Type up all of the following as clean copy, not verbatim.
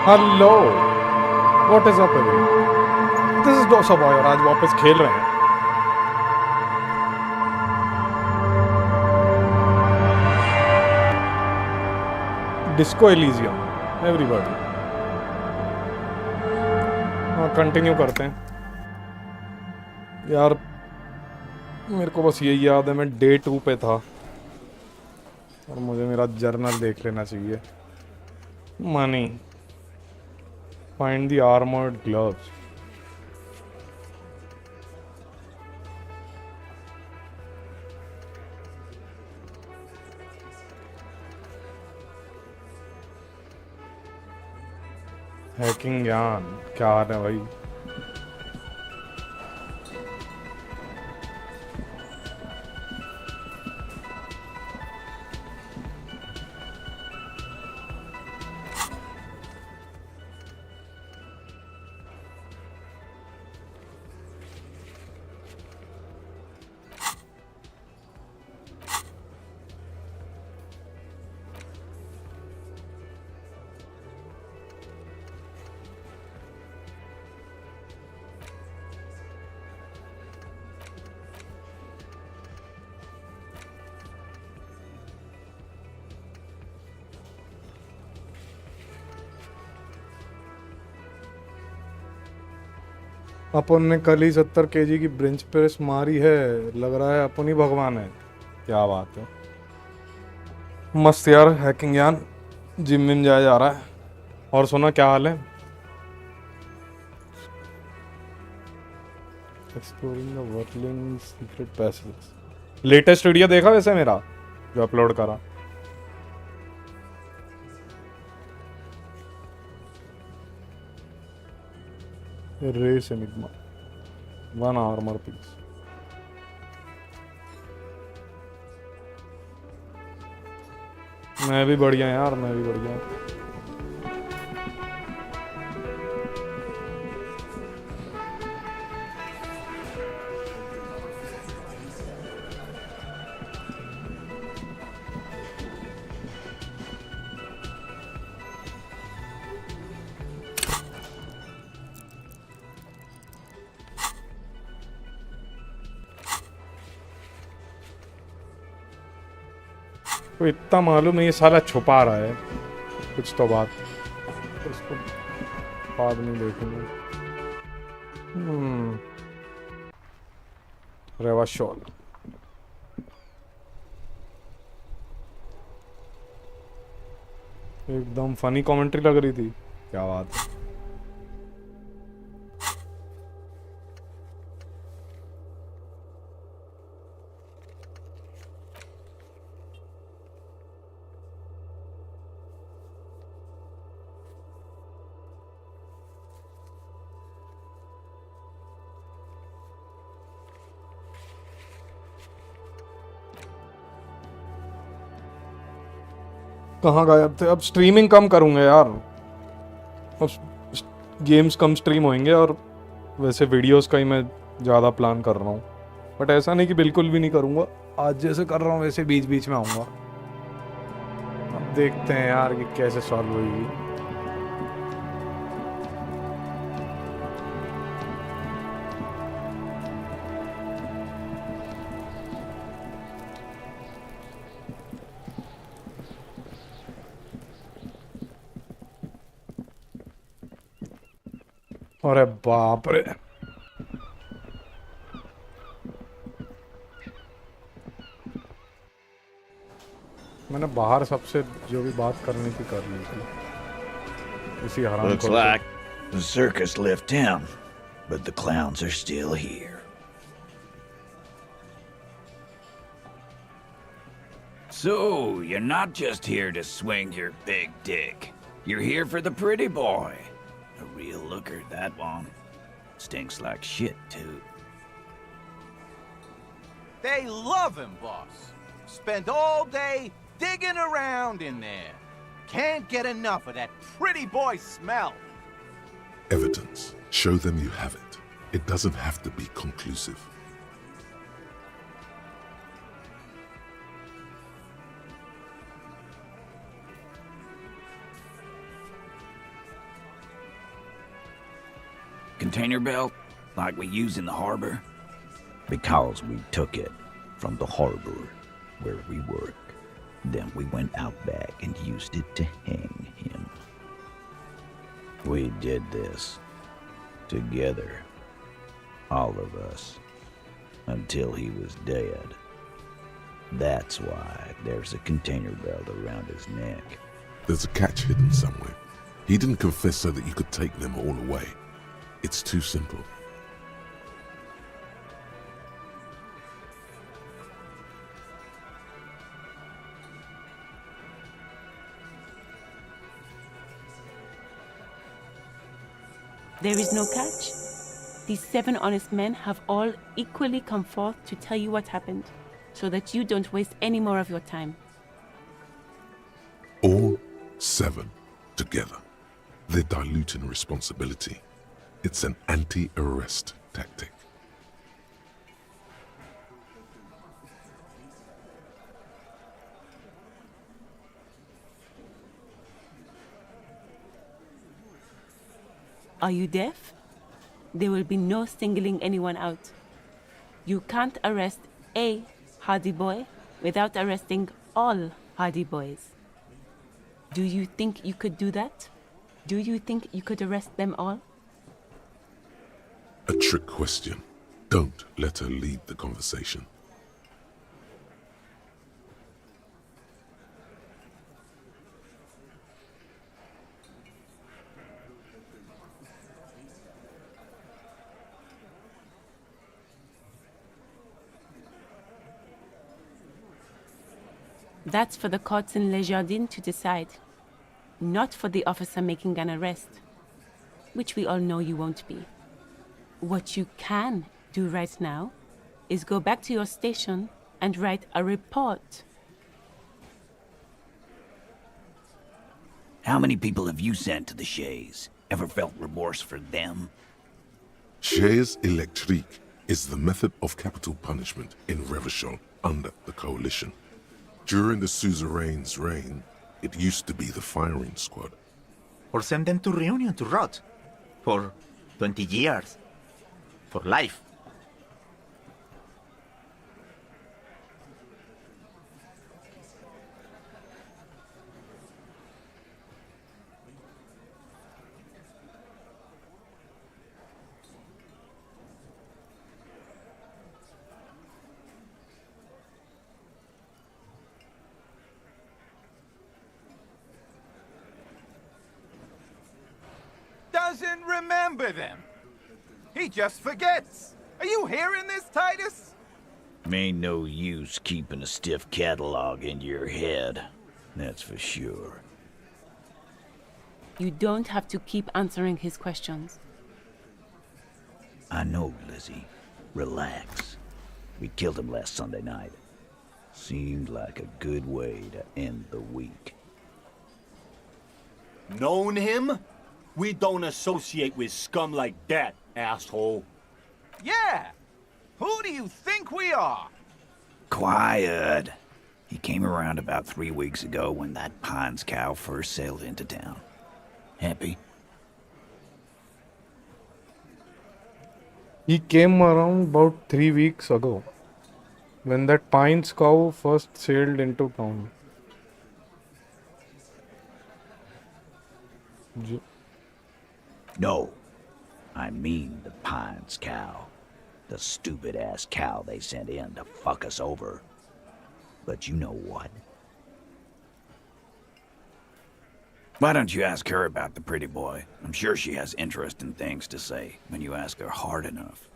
Hello, what is up everyone, this is dosa boy और आज वापस खेल रहे हैं डिस्को एलिजियम। एवरीबॉडी, हाँ कंटिन्यू करते हैं यार। मेरे को बस यही याद है मैं डे 2 पे था और मुझे मेरा जर्नल देख लेना चाहिए। Money, find the armoured gloves. Hacking ज्ञान, क्या हाल है भाई? अपन ने कल ही 70 केजी की बेंच प्रेस मारी है, लग रहा है अपन ही भगवान है। क्या बात है, मस्त यार। हैकिंग ज्ञान, जिम में जाया जा रहा है। और सुना, क्या हाल है? Exploring the wertling secret passage. Latest video देखा वैसे मेरा जो अपलोड करा? Race enigma, 1 armour piece. मैं भी बढ़िया यार, मैं भी बढ़िया। तो इतना मालूम है ये साला छुपा रहा है कुछ तो बात, उसको बाद में देखेंगे। रेवा शॉल, एकदम फनी कमेंट्री लग रही थी। क्या बात है। कहाँ गायब थे? अब स्ट्रीमिंग कम करूंगा यार, अब गेम्स कम स्ट्रीम होंगे और वैसे वीडियोस का ही मैं ज़्यादा प्लान कर रहा हूँ। बट ऐसा नहीं कि बिल्कुल भी नहीं करूँगा, आज जैसे कर रहा हूँ वैसे बीच बीच में आऊँगा। अब देखते हैं यार कि कैसे सॉल्व होगी। अरे बाप रे, मैंने बाहर सबसे जो भी बात करनी थी कर ली थी इसी हराम Looks like the circus left town, but the clowns are still here. So, you're not just here to swing your big dick. You're here for the pretty boy. A real looker, that one. Stinks like shit, too. They love him, boss. Spend all day digging around in there. Can't get enough of that pretty boy smell. Evidence. Show them you have it. It doesn't have to be conclusive. Container belt, like we use in the harbor? Because we took it from the harbor where we work. Then we went out back and used it to hang him. We did this together, all of us, until he was dead. That's why there's a container belt around his neck. There's a catch hidden somewhere. He didn't confess so that you could take them all away. It's too simple. There is no catch. These 7 honest men have all equally come forth to tell you what happened, so that you don't waste any more of your time. All 7 together. They're diluting responsibility. It's an anti-arrest tactic. Are you deaf? There will be no singling anyone out. You can't arrest a hardy boy without arresting all hardy boys. Do you think you could do that? Do you think you could arrest them all? A trick question. Don't let her lead the conversation. That's for the courts in Les Jardins to decide, not for the officer making an arrest, which we all know you won't be. What you can do right now is go back to your station and write a report. How many people have you sent to the Shays? Ever felt remorse for them? Chaise électrique is the method of capital punishment in Revachol under the coalition. During the suzerain's reign, it used to be the firing squad. Or send them to Reunion to rot. For 20 years. For life. Doesn't remember them. He just forgets. Are you hearing this, Titus? Ain't no use keeping a stiff catalog in your head. That's for sure. You don't have to keep answering his questions. I know, Lizzie. Relax. We killed him last Sunday night. Seemed like a good way to end the week. Known him? We don't associate with scum like that, asshole. Yeah. Who do you think we are? Quiet. He came around about 3 weeks ago when that Pines cow first sailed into town. Happy? He came around about 3 weeks ago, when that Pines cow first sailed into town. No. I mean the Pines cow. The stupid-ass cow they sent in to fuck us over. But you know what? Why don't you ask her about the pretty boy? I'm sure she has interesting things to say when you ask her hard enough.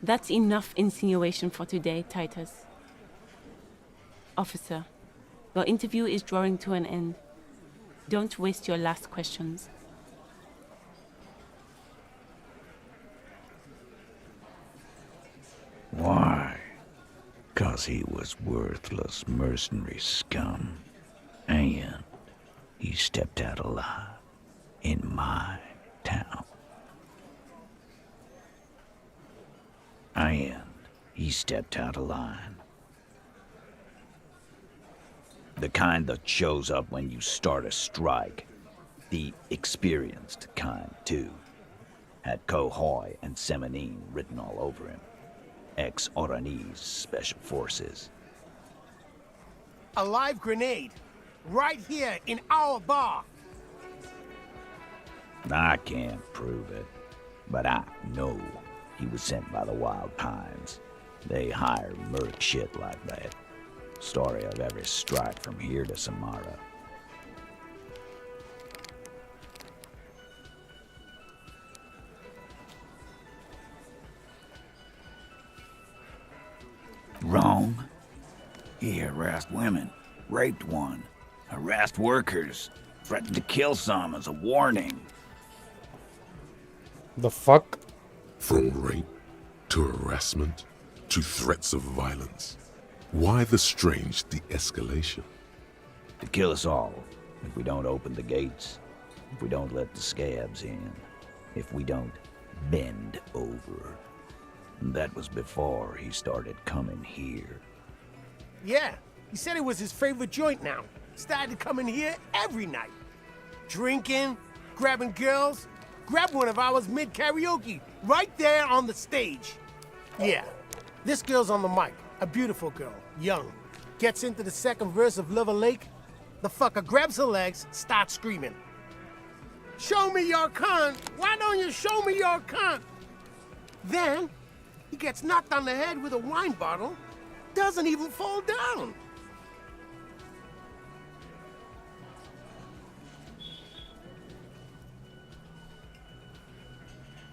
That's enough insinuation for today, Titus. Officer, your interview is drawing to an end. Don't waste your last questions. Why? 'Cause he was worthless mercenary scum. And he stepped out alive in my town. And he stepped out of line. The kind that shows up when you start a strike. The experienced kind, too. Had Kohoy and Semenine written all over him. Ex-Oranese Special Forces. A live grenade. Right here in our bar. I can't prove it, but I know he was sent by the Wild Pines. They hire merc shit like that. Story of every strike from here to Samara. Wrong. He harassed women, raped one, harassed workers, threatened to kill some as a warning. The fuck? From rape to harassment to threats of violence. Why the strange de-escalation? To kill us all, if we don't open the gates, if we don't let the scabs in, if we don't bend over. That was before he started coming here. Yeah, he said it was his favorite joint now. Started coming here every night. Drinking, grabbing girls. Grabbed one of ours mid-karaoke, right there on the stage. Yeah, this girl's on the mic. A beautiful girl, young. Gets into the second verse of Lover Lake. The fucker grabs her legs, starts screaming. Show me your cunt! Why don't you show me your cunt? Then, he gets knocked on the head with a wine bottle. Doesn't even fall down.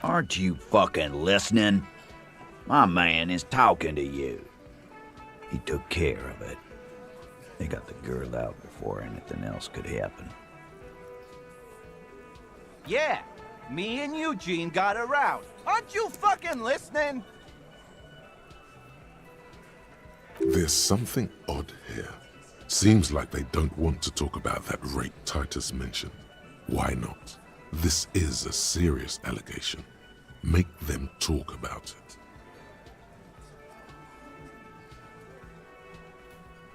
Aren't you fucking listening? My man is talking to you. He took care of it. They got the girl out before anything else could happen. Yeah, me and Eugene got her out. Aren't you fucking listening? There's something odd here. Seems like they don't want to talk about that rape Titus mentioned. Why not? This is a serious allegation. Make them talk about it.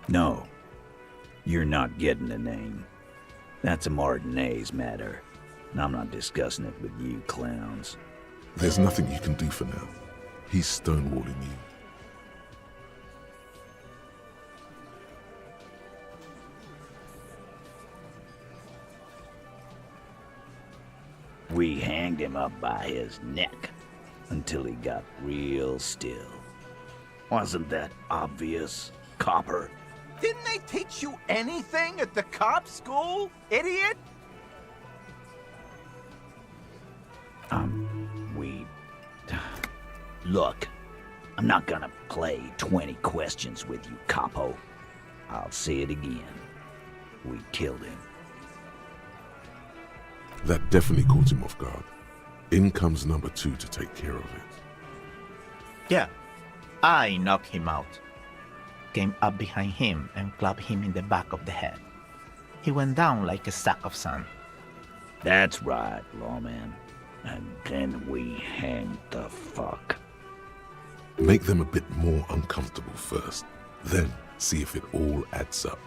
No, you're not getting the name. That's a Martinez matter, and I'm not discussing it with you clowns. There's nothing you can do for now. He's stonewalling you. We hanged him up by his neck until he got real still. Wasn't that obvious, copper? Didn't they teach you anything at the cop school, idiot? Look, I'm not gonna play 20 questions with you, capo. I'll say it again. We killed him. That definitely caught him off guard. In comes number 2 to take care of it. Yeah, I knocked him out. Came up behind him and clubbed him in the back of the head. He went down like a sack of sand. That's right, lawman. And then we hanged the fuck. Make them a bit more uncomfortable first, then see if it all adds up.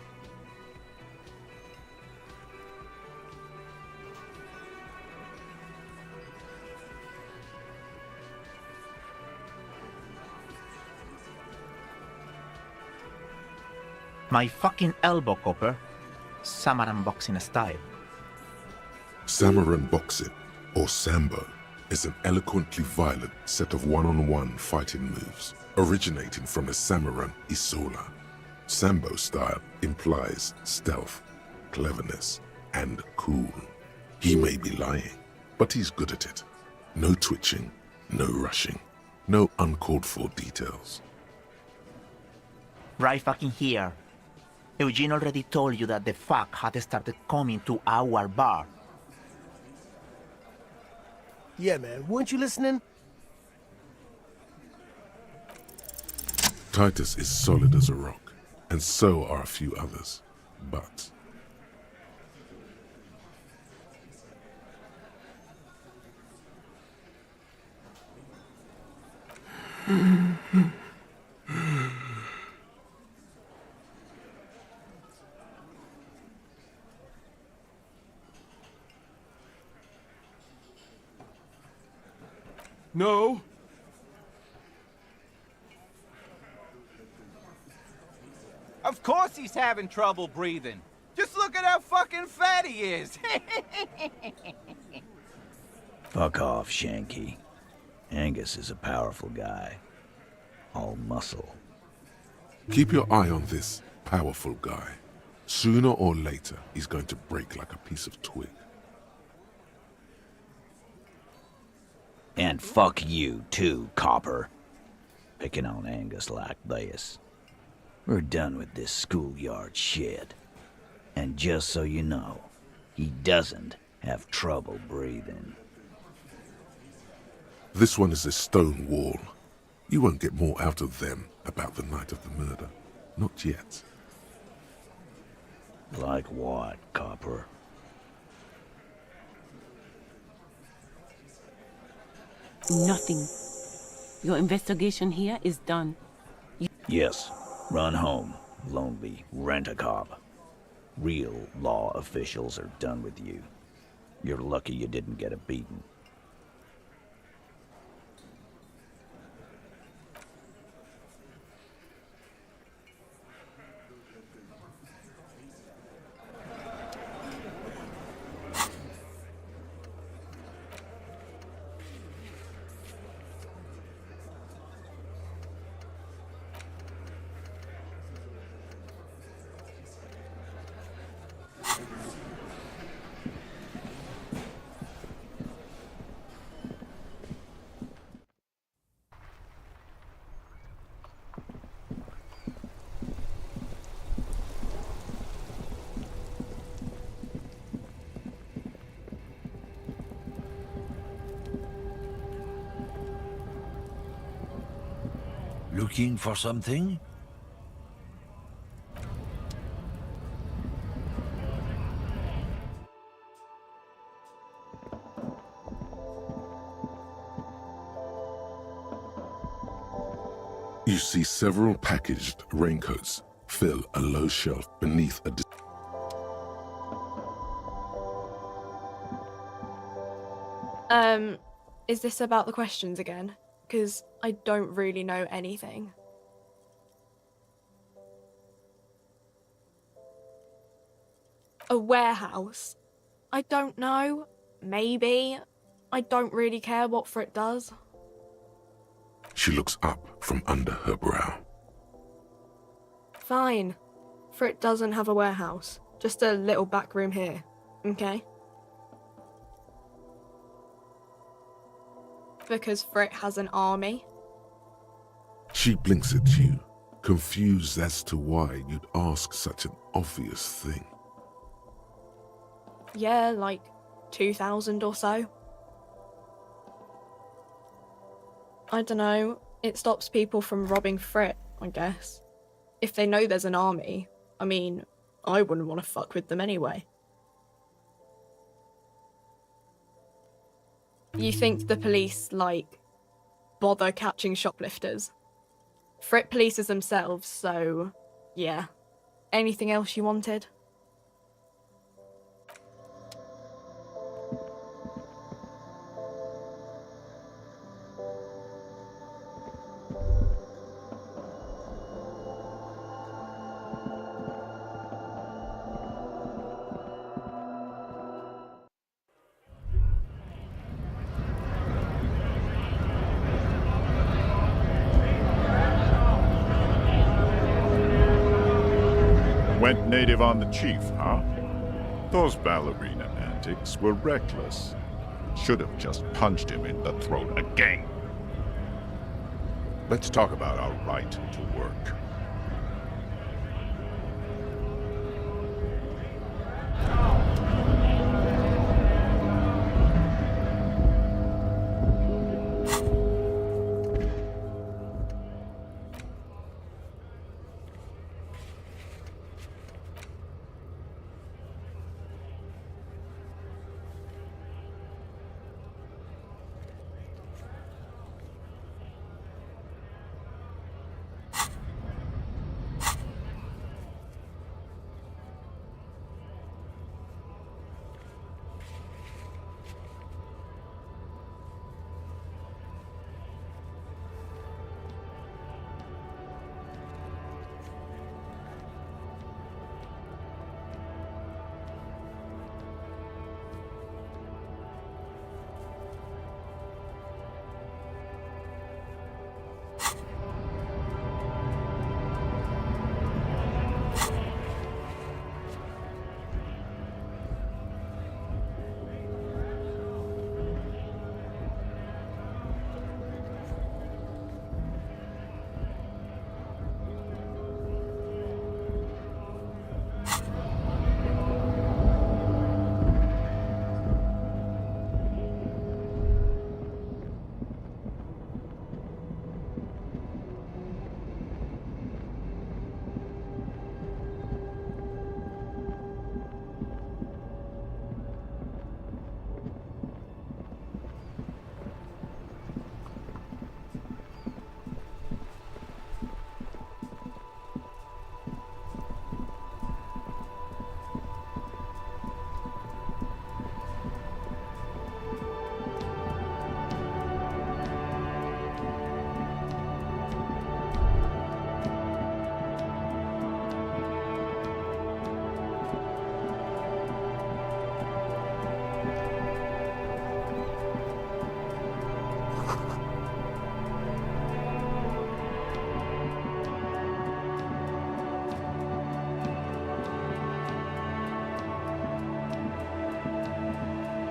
My fucking elbow, Copper. Samaran boxing style. Samaran boxing, or Sambo, is an eloquently violent set of one-on-one fighting moves, originating from the Samaran Isola. Sambo style implies stealth, cleverness, and cool. He may be lying, but he's good at it. No twitching, no rushing, no uncalled for details. Right fucking here. Eugene already told you that the fuck had started coming to our bar. Yeah, man, weren't you listening? Titus is solid as a rock, and so are a few others, but... No. Of course he's having trouble breathing. Just look at how fucking fat he is. Fuck off, Shanky. Angus is a powerful guy. All muscle. Keep your eye on this powerful guy. Sooner or later, he's going to break like a piece of twig. And fuck you too, Copper. Picking on Angus like this. We're done with this schoolyard shit. And just so you know, he doesn't have trouble breathing. This one is a stone wall. You won't get more out of them about the night of the murder. Not yet. Like what, Copper? Nothing. Your investigation here is done. Yes. Run home. Lonely. Rent a cop. Real law officials are done with you. You're lucky you didn't get a beating. Looking for something? You see several packaged raincoats fill a low shelf beneath a... Is this about the questions again? Because I don't really know anything. A warehouse? I don't know. Maybe. I don't really care what Frit does. She looks up from under her brow. Fine. Frit doesn't have a warehouse. Just a little back room here. Okay? Because Frit has an army. She blinks at you, confused as to why you'd ask such an obvious thing. Yeah, like 2,000 or so. I don't know. It stops people from robbing Frit, I guess. If they know there's an army, I mean, I wouldn't want to fuck with them anyway. You think the police, like, bother catching shoplifters? Frit polices themselves, so, yeah. Anything else you wanted? Went native on the chief, huh? Those ballerina antics were reckless. Should have just punched him in the throat again. Let's talk about our right to work.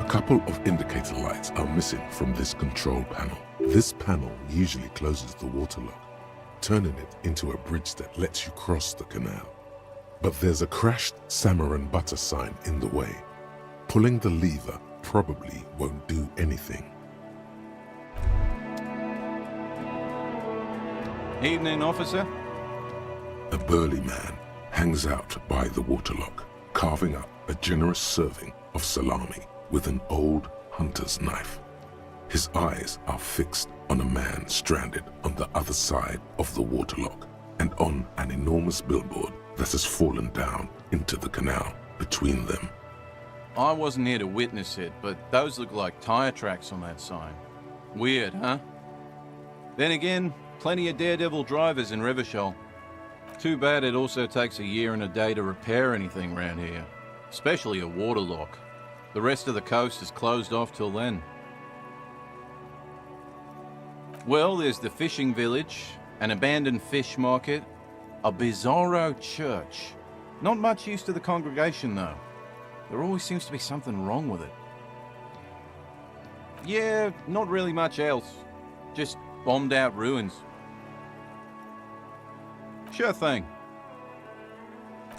couple of indicator lights are missing from this control panel. This panel usually closes the waterlock, turning it into a bridge that lets you cross the canal. But there's a crashed salmon and butter sign in the way. Pulling the lever probably won't do anything. Evening, officer. A burly man hangs out by the waterlock, carving up a generous serving of salami with an old hunter's knife. His eyes are fixed on a man stranded on the other side of the waterlock and on an enormous billboard that has fallen down into the canal between them. I wasn't here to witness it, but those look like tire tracks on that sign. Weird, huh? Then again, plenty of daredevil drivers in Revachol. Too bad it also takes a year and a day to repair anything around here, especially a waterlock. The rest of the coast is closed off till then. Well, there's the fishing village, an abandoned fish market, a bizarro church. Not much use to the congregation, though. There always seems to be something wrong with it. Yeah, not really much else. Just bombed out ruins. Sure thing.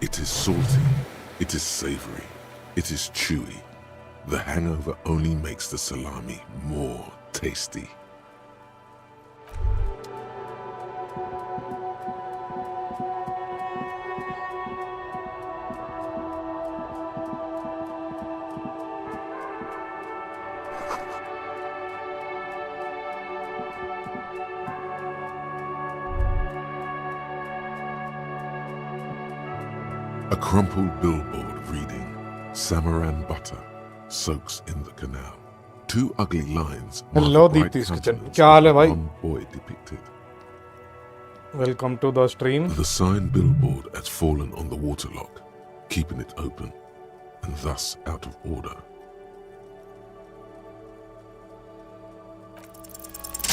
It is salty, it is savory, it is chewy. The hangover only makes the salami more tasty. A crumpled billboard reading, Samaran butter soaks in the canal. Two ugly lines. Hello, Deepti's Kitchen. क्या हाल है भाई? One boy depicted. Welcome to the stream. The sign billboard has fallen on the waterlock, keeping it open, and thus out of order.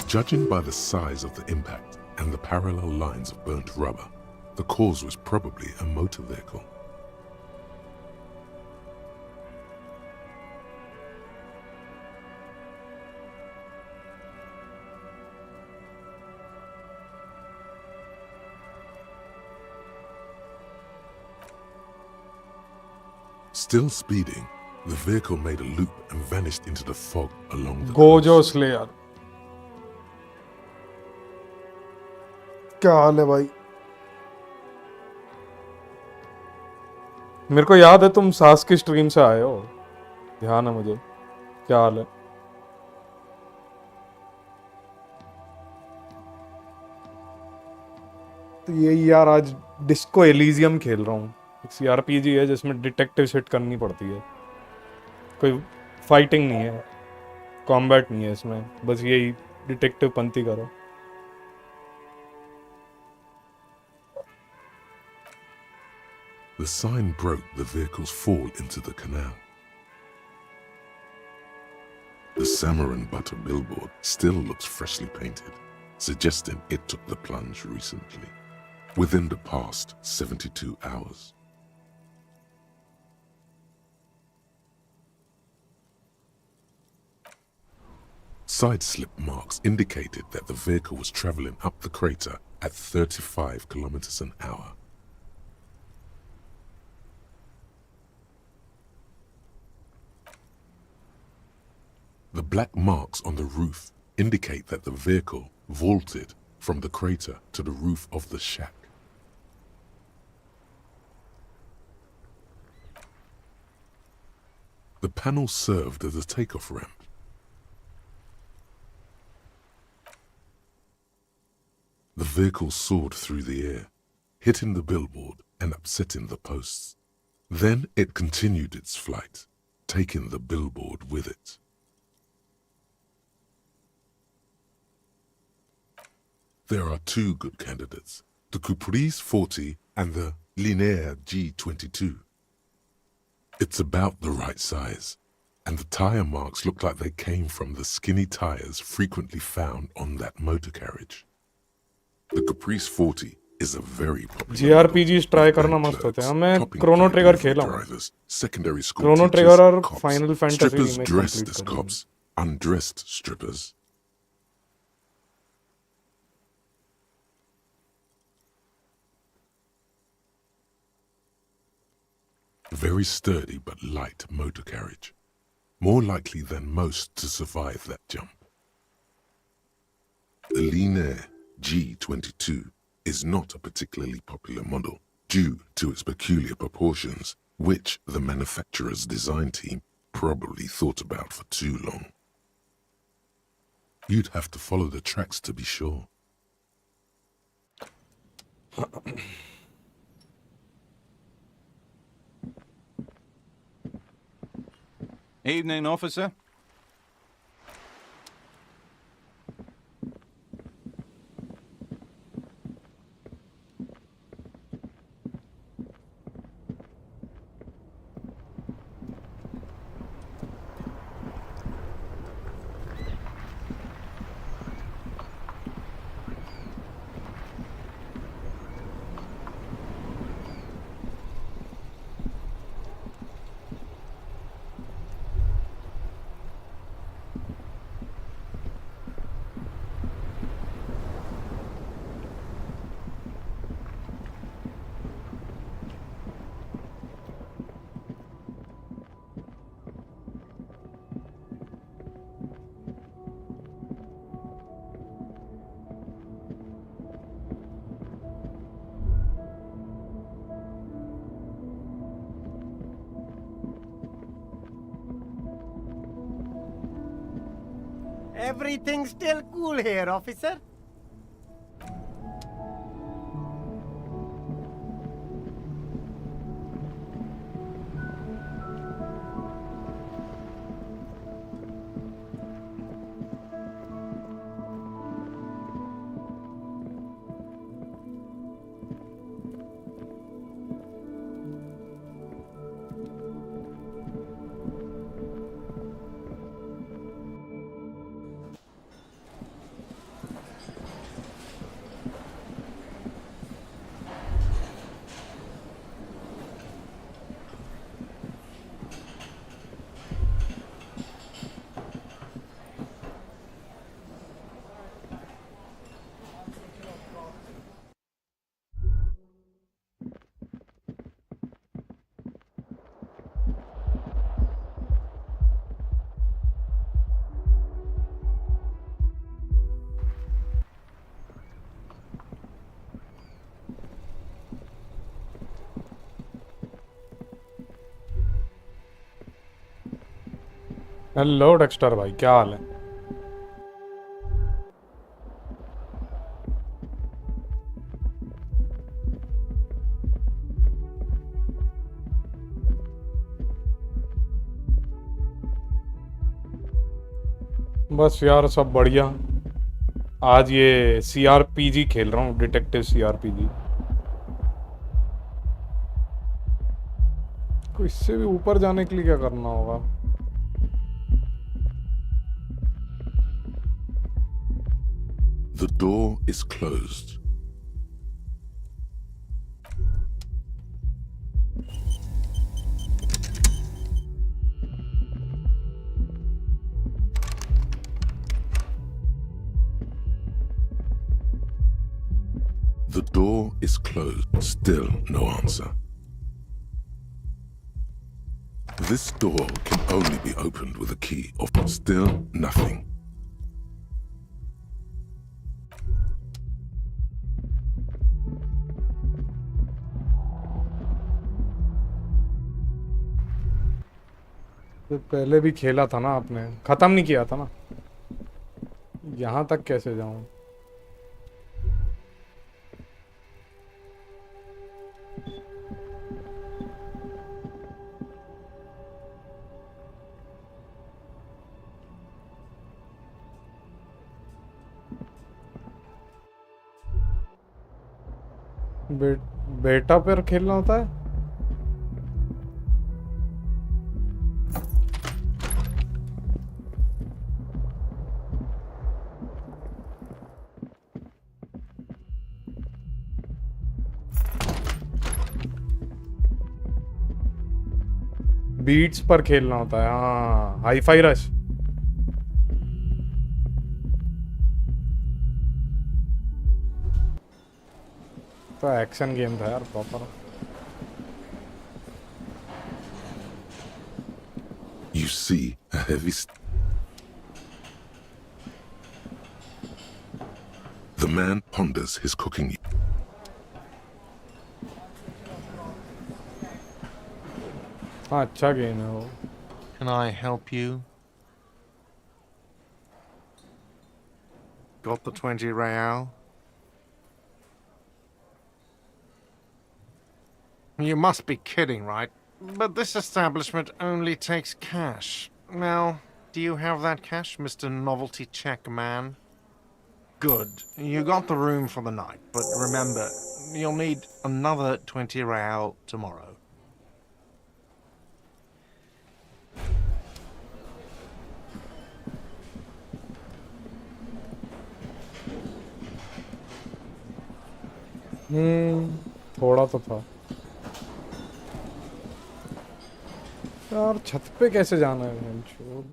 Judging by the size of the impact and the parallel lines of burnt rubber, the cause was probably a motor vehicle. Still speeding, the vehicle made a loop and vanished into the fog along the Gojo coast. Slayer. क्या हाल है भाई? मेरे को याद है तुम सास की स्ट्रीम से आए हो, ध्यान है मुझे. क्या हाल है? तो यही यार, आज डिस्को एलिजियम खेल रहा हूँ. एक सीआरपीजी है जिसमें डिटेक्टिव शिट करनी पड़ती है. कोई फाइटिंग नहीं है, कॉम्बैट नहीं है इसमें, बस यही डिटेक्टिव पंती करो. The sign broke the vehicle's fall into the canal. The Samaran butter billboard still looks freshly painted, suggesting it took the plunge recently, within the past 72 hours. Side slip marks indicated that the vehicle was traveling up the crater at 35 kilometers an hour. The black marks on the roof indicate that the vehicle vaulted from the crater to the roof of the shack. The panel served as a takeoff ramp. The vehicle soared through the air, hitting the billboard and upsetting the posts. Then it continued its flight, taking the billboard with it. There are two good candidates, the Caprice 40 and the Linear G22. It's about the right size, and the tire marks look like they came from the skinny tires frequently found on that motor carriage. The Caprice 40 is a very popular JRPGs try model. करना Bank मस्त होते हैं. clerks, मैं topping Chrono private trigger delivery खेला हूँ. drivers, secondary school Chrono teachers, trigger और cops, final fantasy strippers remake dressed complete as कर दिया. cops, undressed strippers. Very sturdy but light motor carriage. More likely than most to survive that jump. The Linear G22 is not a particularly popular model due to its peculiar proportions, which the manufacturer's design team probably thought about for too long. You'd have to follow the tracks to be sure. Evening, officer. Everything's still cool here, officer. Hello Dexter भाई, क्या हाल है? बस यार सब बढ़िया. आज ये CRPG खेल रहा हूँ, डिटेक्टिव CRPG. तो इससे भी ऊपर जाने के लिए क्या करना होगा? The door is closed. The door is closed. Still no answer. This door can only be opened with a key of still nothing. तो पहले भी खेला था ना आपने, खत्म नहीं किया था ना. यहाँ तक कैसे जाऊँ? बेटा पर खेलना होता है. बीट्स पर खेलना होता है, हाँ हाई फाई रश। तो एक्शन गेम था यार proper. You see a heavy. The man ponders his cooking. हाँ अच्छा गेम है वो। Can I help you? Got the 20 real? You must be kidding, right? But this establishment only takes cash. Now, do you have that cash, Mr. Novelty Check Man? Good. You got the room for the night, but remember, you'll need another 20 real tomorrow. थोड़ा तो था यार। छत पे कैसे जाना है छोड़।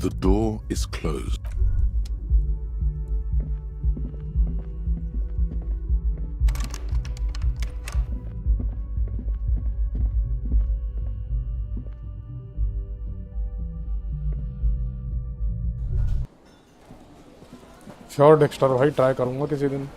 The door is closed. Sure Dexter भाई, ट्राई करूंगा किसी दिन।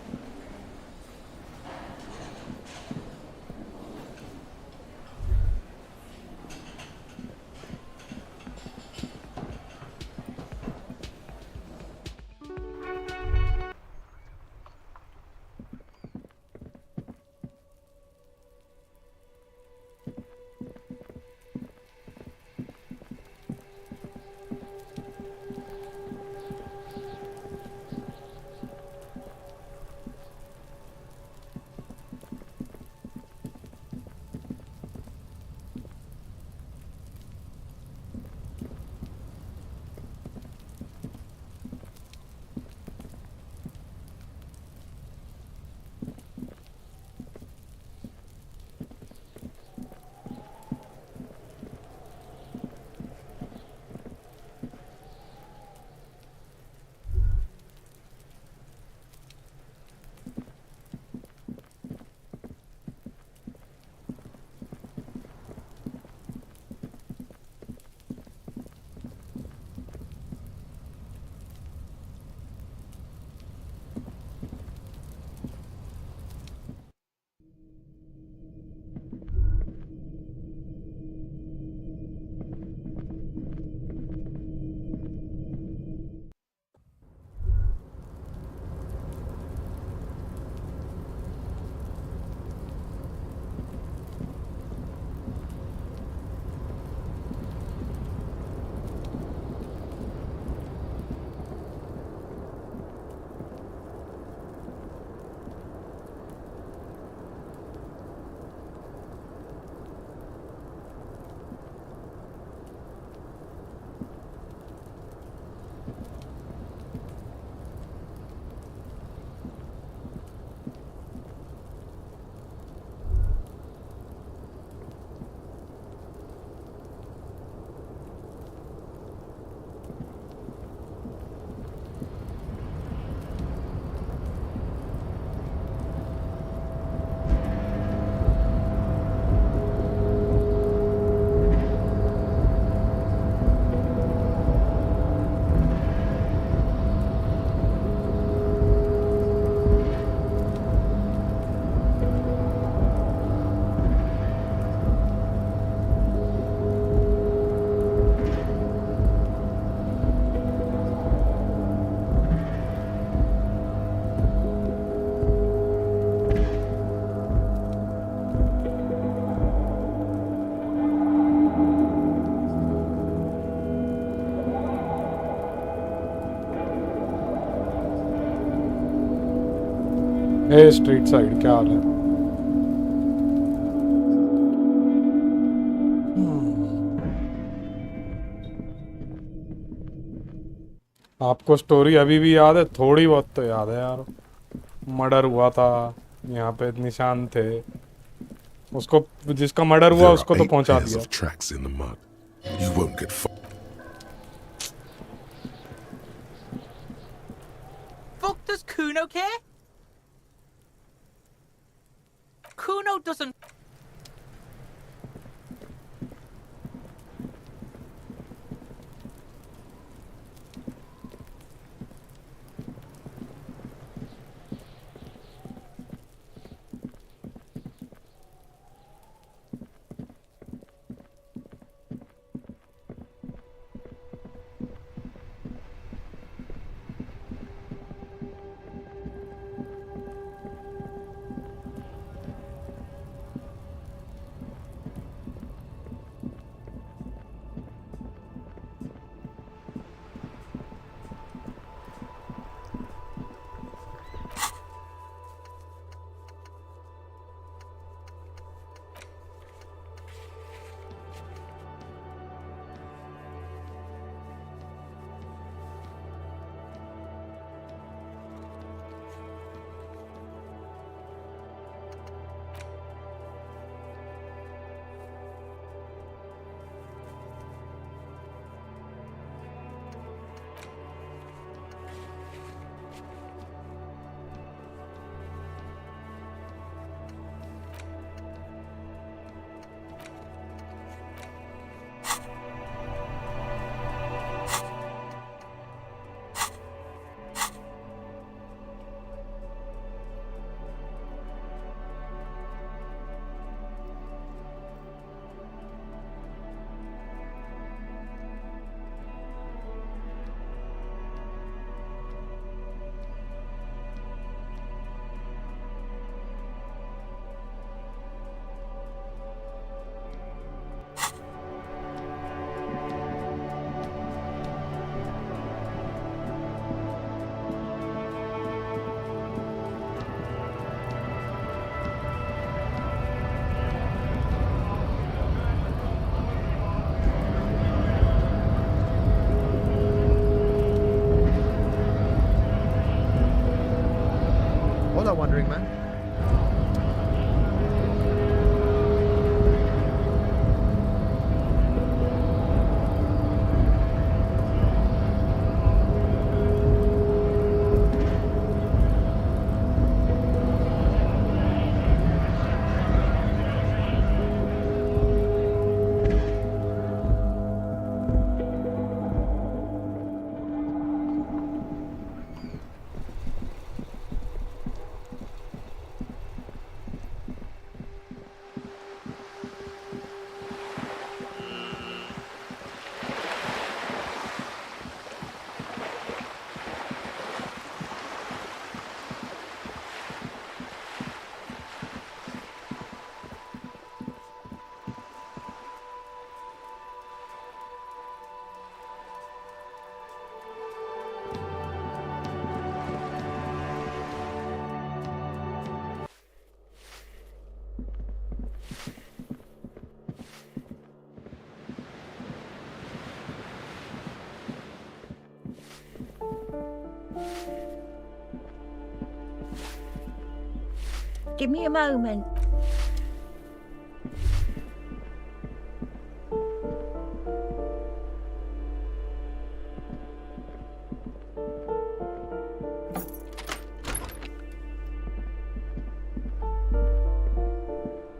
ए स्ट्रीट साइड क्या हाल है? आपको स्टोरी अभी भी याद है? थोड़ी बहुत तो याद है यार। मर्डर हुआ था, यहाँ पे निशान थे, उसको जिसका मर्डर हुआ There are उसको तो 8 पहुंचा pairs दिया। of tracks in the mud. You won't get far. Fuck does Kuno care? Kuno doesn't. Hola, Wandering Man. Give me a moment.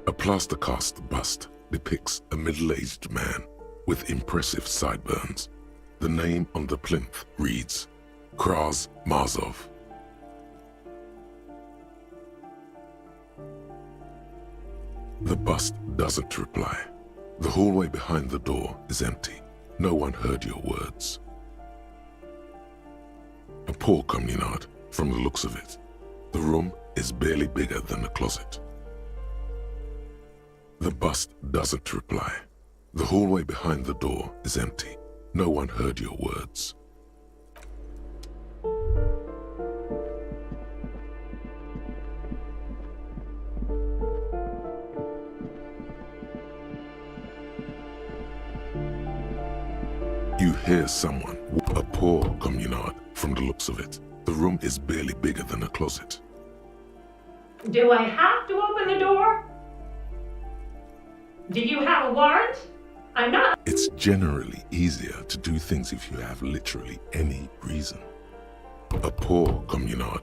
A plaster cast bust depicts a middle-aged man with impressive sideburns. The name on the plinth reads Kraz Marzov. The bust doesn't reply. The hallway behind the door is empty. No one heard your words. A poor communard, from the looks of it. The room is barely bigger than a closet. The bust doesn't reply. The hallway behind the door is empty. No one heard your words. You hear someone, a poor communard from the looks of it. The room is barely bigger than a closet. Do I have to open the door? Do you have a warrant? I'm not. It's generally easier to do things if you have literally any reason. A poor communard.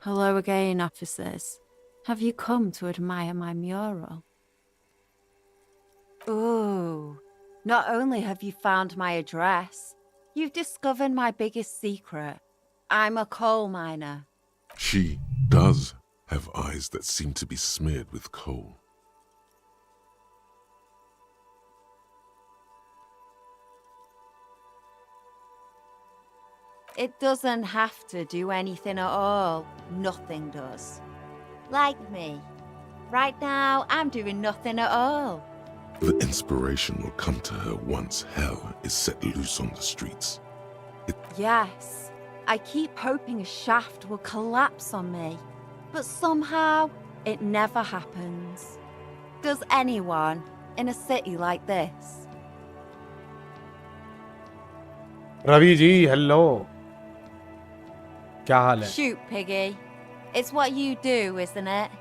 Hello again, officers. Have you come to admire my mural? Ooh, not only have you found my address, you've discovered my biggest secret. I'm a coal miner. She does have eyes that seem to be smeared with coal. It doesn't have to do anything at all. Nothing does. Like me. Right now, I'm doing nothing at all. The inspiration will come to her once hell is set loose on the streets. Yes, I keep hoping a shaft will collapse on me, but somehow it never happens. Does anyone in a city like this? Ravi ji, hello. क्या हाल है? Shoot, Piggy. It's what you do, isn't it?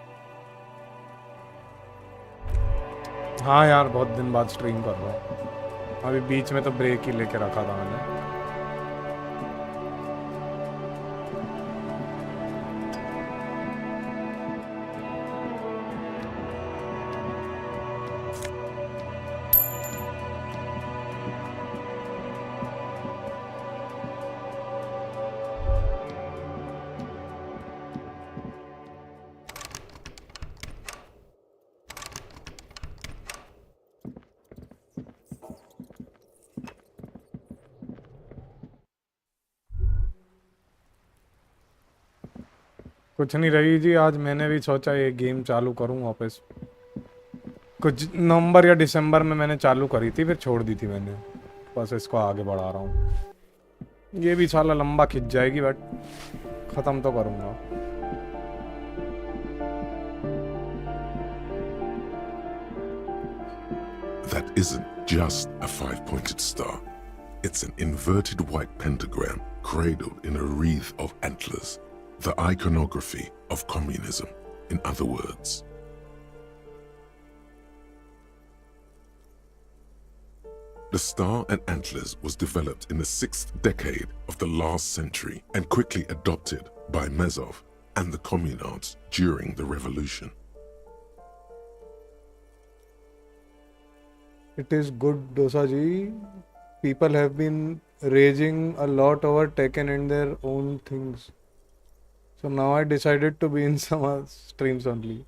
हाँ यार, बहुत दिन बाद stream कर रहा हूँ. अभी बीच में तो ब्रेक ही लेके रखा था मैंने. कुछ नहीं रही जी, आज मैंने भी सोचा ये गेम चालू करूं वापस. कुछ नवंबर या दिसंबर में मैंने चालू करी थी, फिर छोड़ दी थी मैंने. बस इसको आगे बढ़ा रहा हूं. ये भी साला लंबा खिंच जाएगी, बट ख़त्म तो करूंगा. That isn't just a five-pointed star. It's an inverted white pentagram cradled in a wreath of antlers. The iconography of communism, in other words. The star and antlers was developed in the 6th decade of the last century and quickly adopted by Mezov and the communards during the revolution. It is good, Dosa ji. People have been raging a lot over Tekken and their own things. So now I decided to be in some streams only.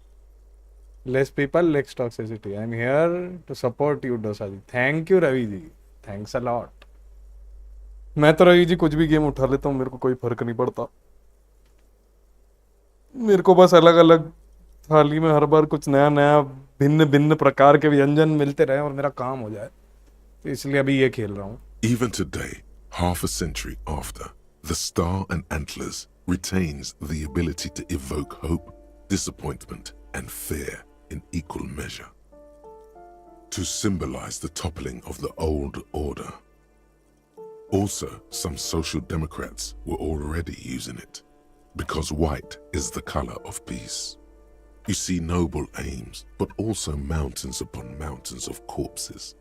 Less people, less toxicity. I'm here to support you, Dosa ji. Thank you, Ravi ji. Thanks a lot. मैं तो रवि जी कुछ भी game उठा लेता हूँ, मेरे को कोई फर्क नहीं पड़ता. मेरे को बस अलग अलग थाली में हर बार कुछ नया नया भिन्न भिन्न प्रकार के व्यंजन मिलते रहे और मेरा काम हो जाए. तो इसलिए अभी ये खेल रहा हूँ. Even today, half a century after, the star and antlers retains the ability to evoke hope, disappointment, and fear in equal measure. To symbolize the toppling of the old order. Also, some social democrats were already using it, because white is the color of peace. You see noble aims, but also mountains upon mountains of corpses.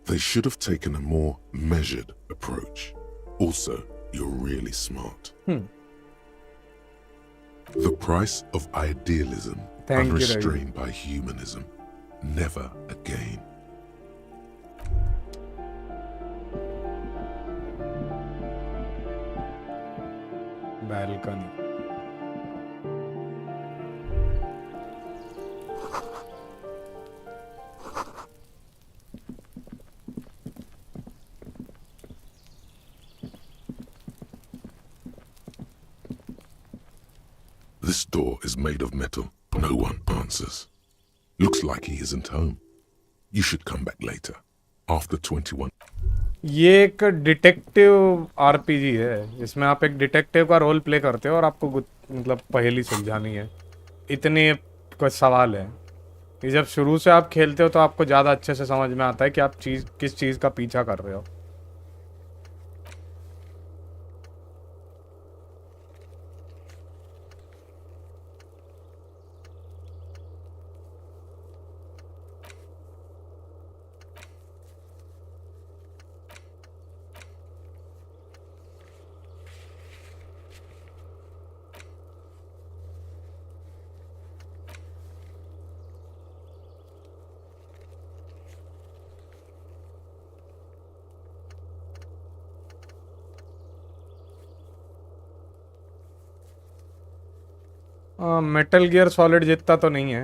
They should have taken a more measured approach. Also, you're really smart. The price of idealism, unrestrained by humanism, never again. Balcony. This door is made of metal. No one answers. Looks like he isn't home. You should come back later. After 21. ये एक detective RPG है जिसमें आप एक detective का role play करते हो और आपको मतलब पहेली सुलझानी है। इतने कुछ सवाल है। ये जब शुरू से आप खेलते हो तो आपको ज़्यादा अच्छे से समझ में आता है कि आप किस चीज़ का पीछा कर रहे हो। मेटल गियर सॉलिड जितना तो नहीं है।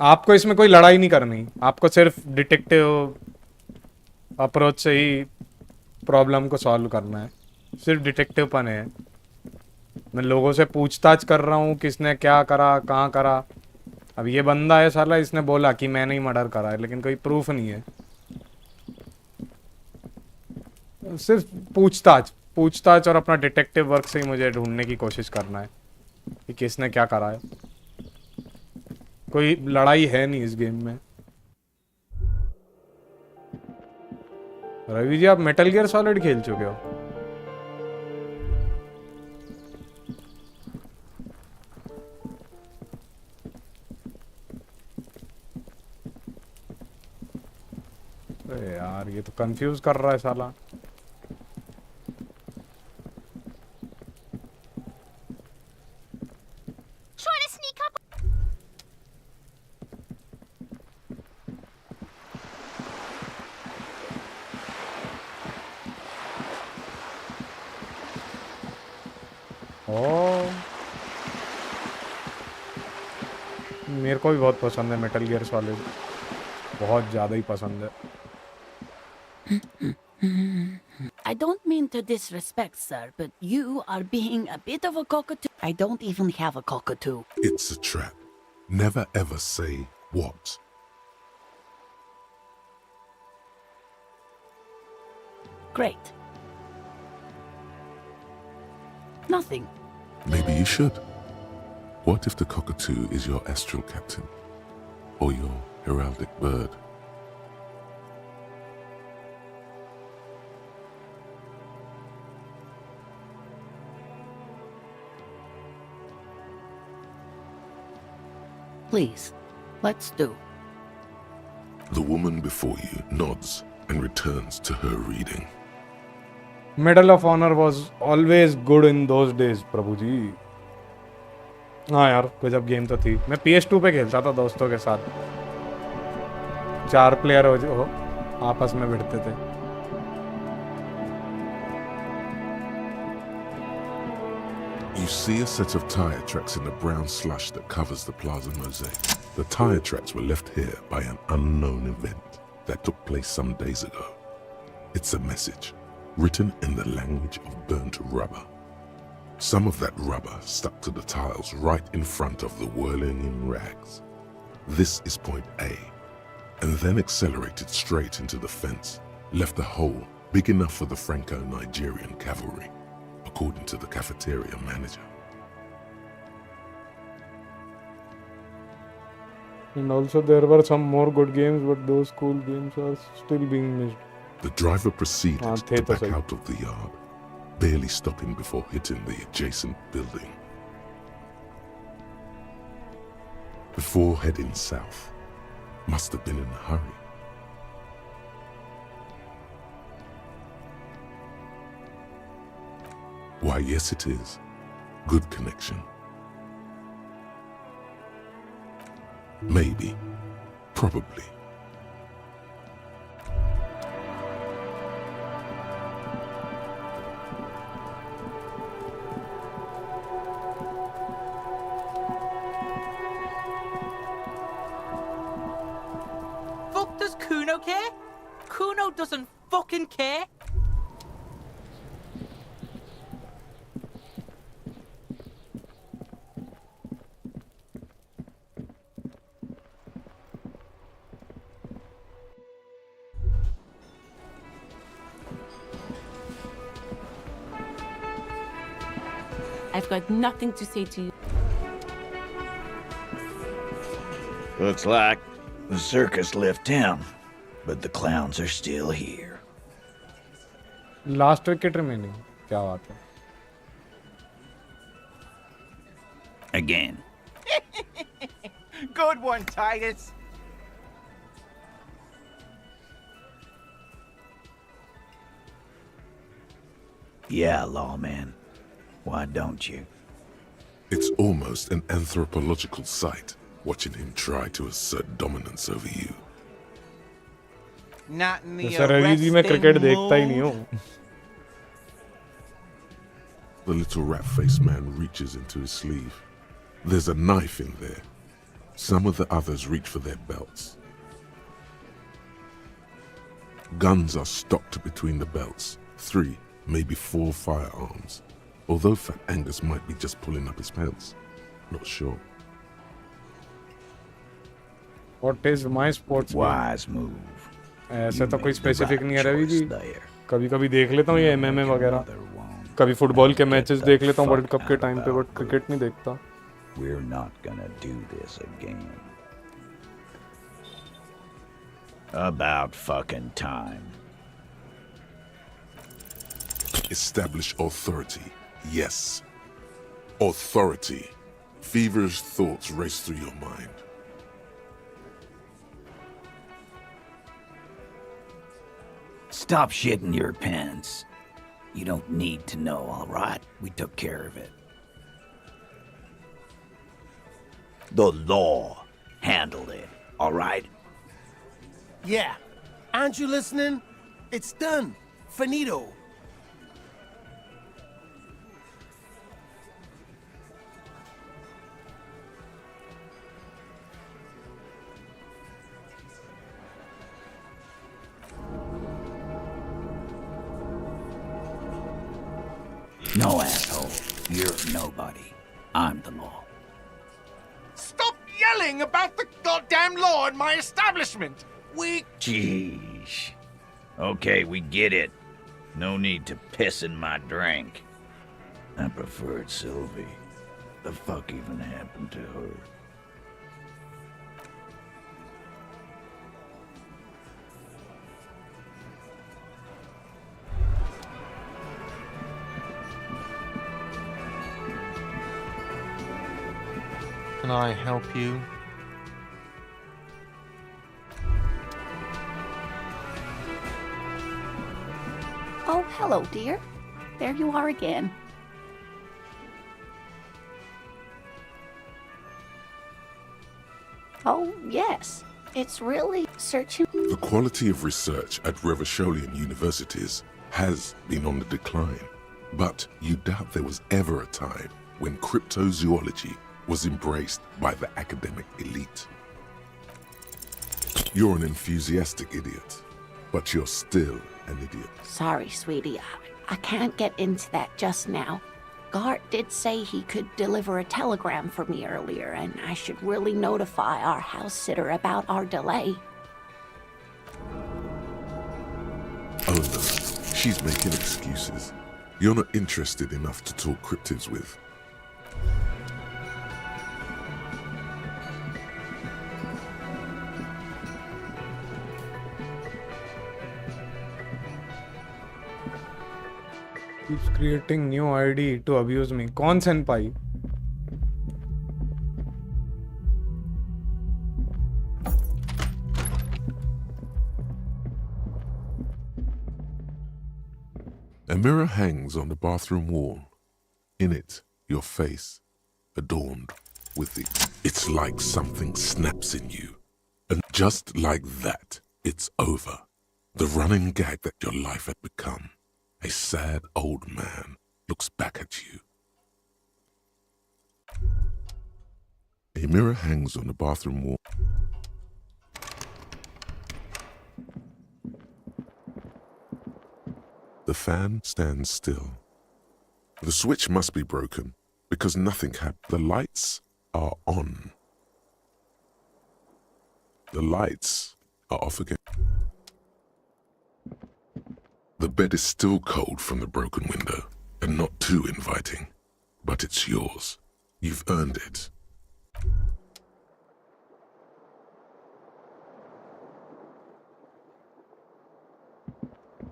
आपको इसमें कोई लड़ाई नहीं करनी, आपको सिर्फ डिटेक्टिव अप्रोच से ही प्रॉब्लम को सॉल्व करना है। सिर्फ डिटेक्टिव पन है। मैं लोगों से पूछताछ कर रहा हूँ किसने क्या करा, कहाँ करा। अब ये बंदा है साला, इसने बोला कि मैंने ही मर्डर करा है, लेकिन कोई प्रूफ नहीं है। सिर्फ पूछताछ और अपना डिटेक्टिव वर्क से ही मुझे ढूंढने की कोशिश करना है कि किसने क्या करा है। कोई लड़ाई है नहीं इस गेम में। रवि जी, आप मेटल गियर सॉलिड खेल चुके हो? अरे यार, ये तो कंफ्यूज कर रहा है साला। मेरे को भी बहुत पसंद है मेटल गियर सॉलिड, बहुत ज़्यादा ही पसंद है। I don't mean to disrespect, sir, but you are being a bit of a cockatoo. I don't even have a cockatoo. It's a trap. Never ever say what. Great. Nothing. Maybe you should. What if the cockatoo is your astral captain? Or your heraldic bird? Please, let's do. The woman before you nods and returns to her reading. Medal of Honor was always good in those days, प्रभु जी। हाँ यार, गजब game तो थी। मैं PS2 पे खेलता था दोस्तों के साथ। 4 प्लेयर हो आपस में भिड़ते थे। You see a set of tire tracks in the brown slush that covers the plaza mosaic. The tire tracks were left here by an unknown event that took place some days ago. It's a message, written in the language of burnt rubber. Some of that rubber stuck to the tiles right in front of the whirling in rags. This is point A, and then accelerated straight into the fence, left a hole big enough for the Franco-Nigerian cavalry, according to the cafeteria manager. And also there were some more good games, but those cool games are still being missed. The driver proceeded to back out of the yard, barely stopping before hitting the adjacent building. Before heading south, must have been in a hurry. Why, yes it is. Good connection. Maybe. Probably. Fuck does Kuno care? Kuno doesn't fucking care. I've got nothing to say to you. Looks like the circus left town, but the clowns are still here. Last wicket remaining. क्या बात है? Again. Good one, Titus. Yeah, lawman. Why don't you? It's almost an anthropological sight, watching him try to assert dominance over you. Not in the sir Ravi ji मैं cricket देखता ही नहीं हूँ. The little rat-faced man reaches into his sleeve. There's a knife in there. Some of the others reach for their belts. Guns are stocked between the belts. 3, maybe 4 firearms. Although Fat Angus might be just pulling up his pants. Not sure. What is my sports? Wise move. ऐसा तो कोई specific नहीं है रवि जी. कभी-कभी देख लेता हूँ ये एमएमए वगैरह. कभी फुटबॉल के मैचेस देख लेता हूँ वर्ल्ड कप के टाइम पे, बट क्रिकेट नहीं देखता. We're not gonna do this again. About fucking time. Establish authority. Yes. Authority. Feverish thoughts race through your mind. Stop shitting your pants. You don't need to know, all right? We took care of it. The law handled it, all right? Yeah. Aren't you listening? It's done. Finito. No, asshole. You're nobody. I'm the law. Stop yelling about the goddamn law in my establishment! Jeez. Okay, we get it. No need to piss in my drink. I preferred Sylvie. The fuck even happened to her? Can I help you? Oh, hello, dear. There you are again. Oh, yes. It's really searching. The quality of research at Revacholian universities has been on the decline, but you doubt there was ever a time when cryptozoology was embraced by the academic elite. You're an enthusiastic idiot, but you're still an idiot. Sorry, sweetie. I can't get into that just now. Gart did say he could deliver a telegram for me earlier, and I should really notify our house sitter about our delay. Oh no, she's making excuses. You're not interested enough to talk cryptids with. Keeps creating new ID to abuse me. कौन senpai? A mirror hangs on the bathroom wall. In it, your face, adorned with it. It's like something snaps in you. And just like that, it's over. The running gag that your life had become. A sad old man looks back at you. A mirror hangs on the bathroom wall. The fan stands still. The switch must be broken because nothing happened. The lights are on. The lights are off again. The bed is still cold from the broken window and not too inviting. but it's yours. You've earned it.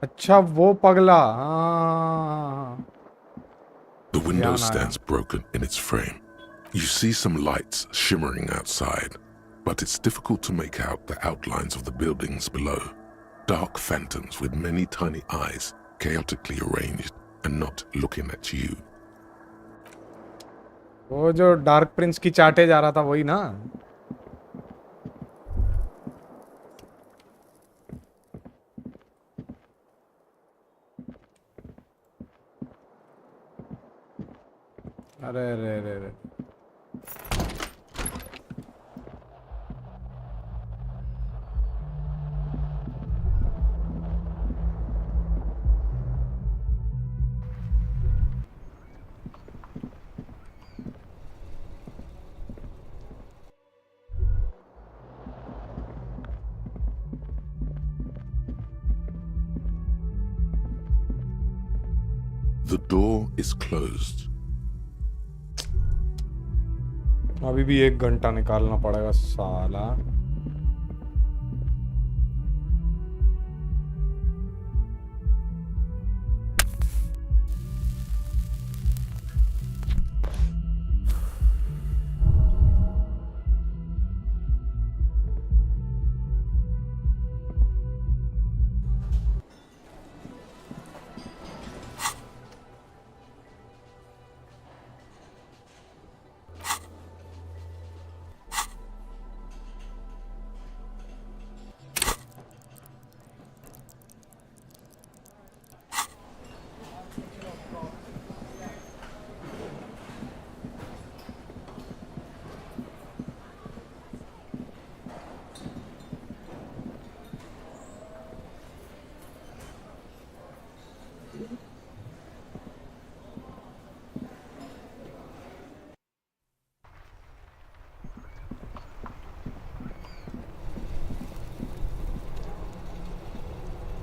अच्छा वो पगला हाँ The window ध्यान आया। stands broken in its frame. You see some lights shimmering outside, but it's difficult to make out the outlines of the buildings below. Dark phantoms with many tiny eyes, chaotically arranged and not looking at you. वो जो dark Prince की चाटे जा रहा था वही ना। अरे रे रे रे The door is closed. अभी भी 1 घंटा निकालना पड़ेगा साला।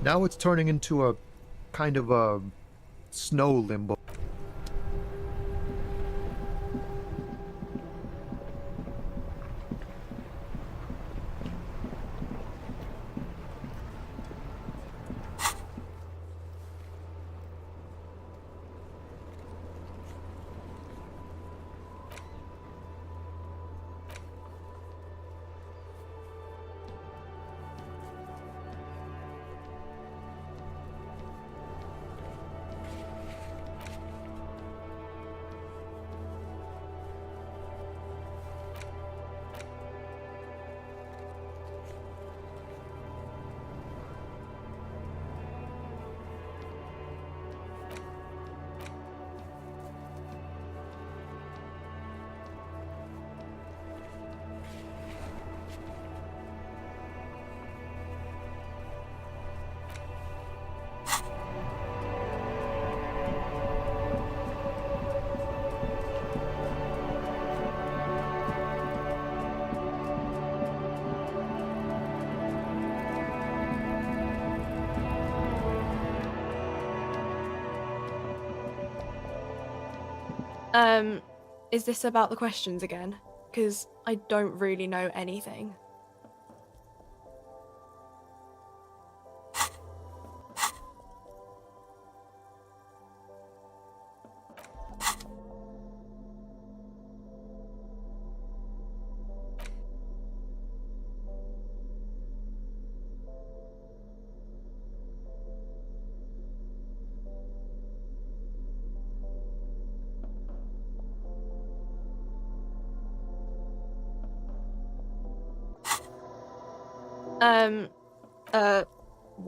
Now it's turning into a kind of a snow limbo. Is this about the questions again? Because I don't really know anything.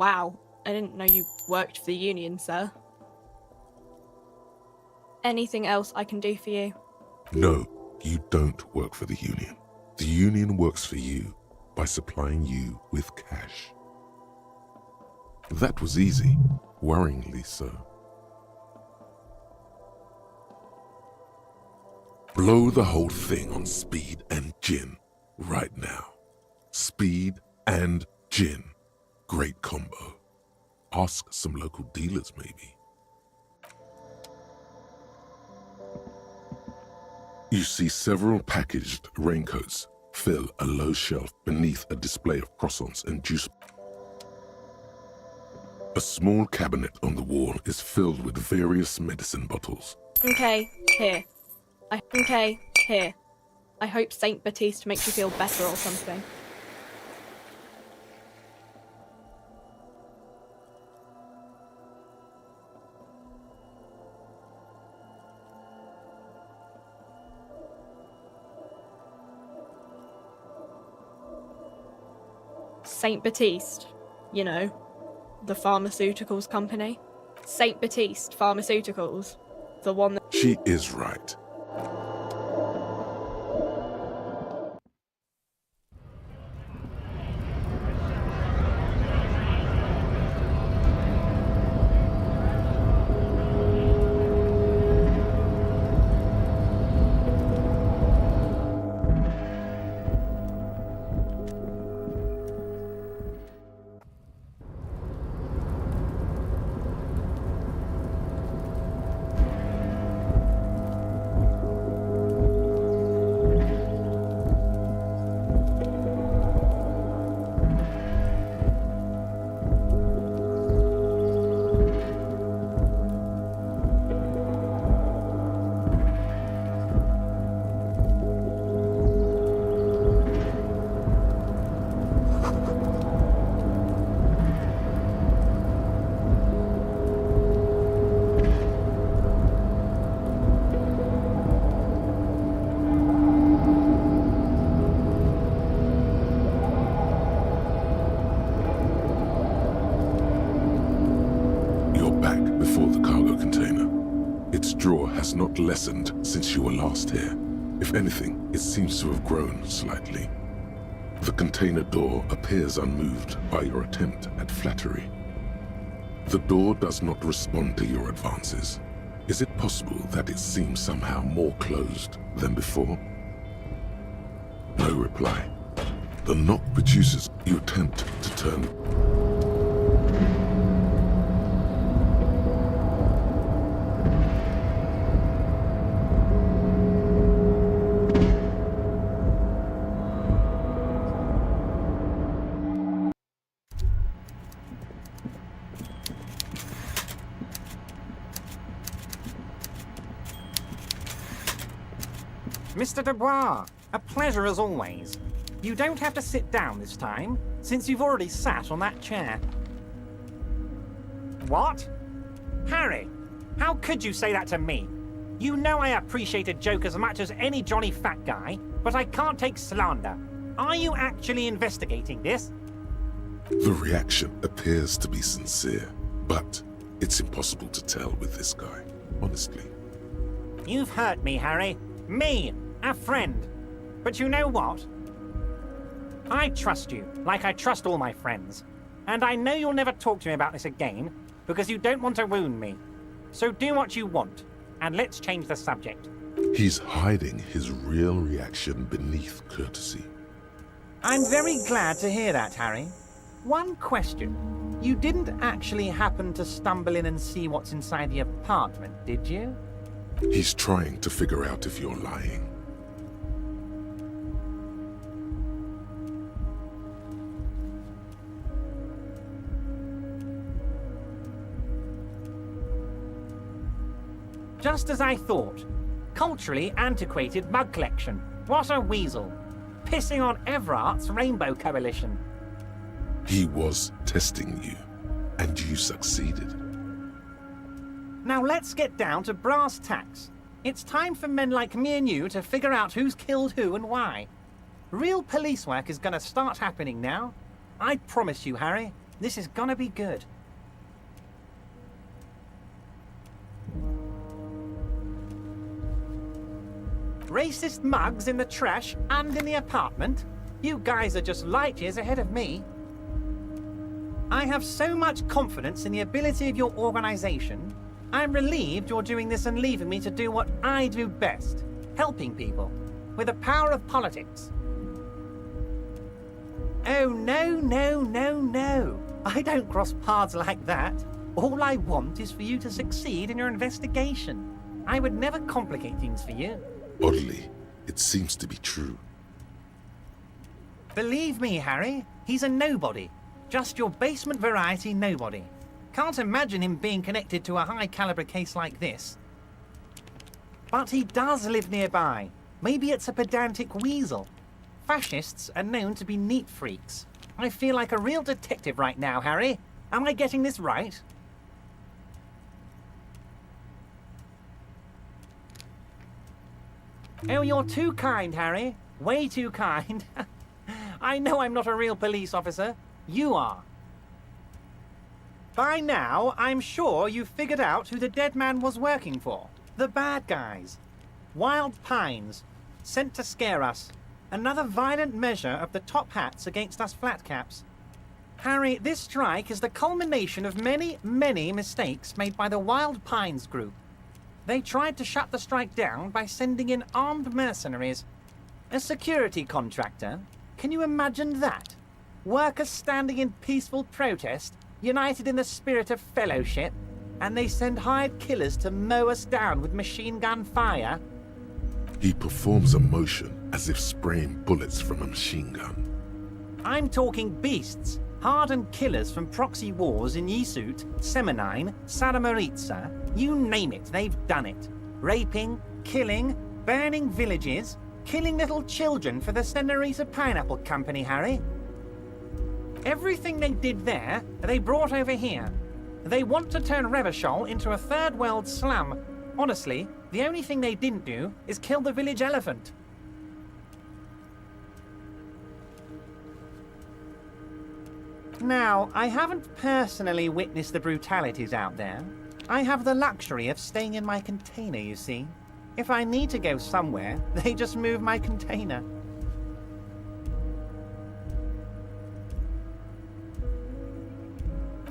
Wow. I didn't know you worked for the union, sir. Anything else I can do for you? No, you don't work for the union. The union works for you by supplying you with cash. That was easy, worryingly so. Blow the whole thing on speed and gin right now. Speed and gin. Great combo. Ask some local dealers, maybe. You see several packaged raincoats fill a low shelf beneath a display of croissants and juice. A small cabinet on the wall is filled with various medicine bottles. Okay, here. Here. I hope Saint Baptiste makes you feel better or something. Saint Baptiste, you know, the pharmaceuticals company. Saint Baptiste Pharmaceuticals, the one that... She is right. Not lessened since you were last here. If anything, it seems to have grown slightly. The container door appears unmoved by your attempt at flattery. The door does not respond to your advances. Is it possible that it seems somehow more closed than before? No reply. The knock produces you attempt to turn. Mr. Dubois, a pleasure as always. You don't have to sit down this time, since you've already sat on that chair. What? Harry, how could you say that to me? You know I appreciate a joke as much as any Johnny fat guy, but I can't take slander. Are you actually investigating this? The reaction appears to be sincere, but it's impossible to tell with this guy, honestly. You've hurt me, Harry. Me, a friend. But you know what? I trust you, like I trust all my friends. And I know you'll never talk to me about this again, because you don't want to wound me. So do what you want, and let's change the subject. He's hiding his real reaction beneath courtesy. I'm very glad to hear that, Harry. One question. You didn't actually happen to stumble in and see what's inside the apartment, did you? He's trying to figure out if you're lying. Just as I thought. Culturally antiquated mug collection. What a weasel. Pissing on Everart's Rainbow Coalition. He was testing you, and you succeeded. Now let's get down to brass tacks. It's time for men like me and you to figure out who's killed who and why. Real police work is gonna start happening now. I promise you, Harry, this is gonna be good. Racist mugs in the trash and in the apartment? You guys are just light years ahead of me. I have so much confidence in the ability of your organization. I'm relieved you're doing this and leaving me to do what I do best, helping people, with the power of politics. Oh, no. I don't cross paths like that. All I want is for you to succeed in your investigation. I would never complicate things for you. Oddly, it seems to be true. Believe me, Harry, he's a nobody. Just your basement variety nobody. Can't imagine him being connected to a high-caliber case like this. But he does live nearby. Maybe it's a pedantic weasel. Fascists are known to be neat freaks. I feel like a real detective right now, Harry. Am I getting this right? Oh, you're too kind, Harry. Way too kind. I know I'm not a real police officer. You are. By now, I'm sure you've figured out who the dead man was working for. The bad guys. Wild Pines. Sent to scare us. Another violent measure of the top hats against us flatcaps. Harry, this strike is the culmination of many, many mistakes made by the Wild Pines group. They tried to shut the strike down by sending in armed mercenaries. A security contractor? Can you imagine that? Workers standing in peaceful protest, united in the spirit of fellowship, and they send hired killers to mow us down with machine gun fire? He performs a motion as if spraying bullets from a machine gun. I'm talking beasts. Hardened killers from proxy wars in Yisut, Semenine, Saramaritsa, you name it, they've done it. Raping, killing, burning villages, killing little children for the Senorita Pineapple Company, Harry. Everything they did there, they brought over here. They want to turn Revachol into a third world slum. Honestly, the only thing they didn't do is kill the village elephant. Now, I haven't personally witnessed the brutalities out there. I have the luxury of staying in my container, you see. If I need to go somewhere, they just move my container.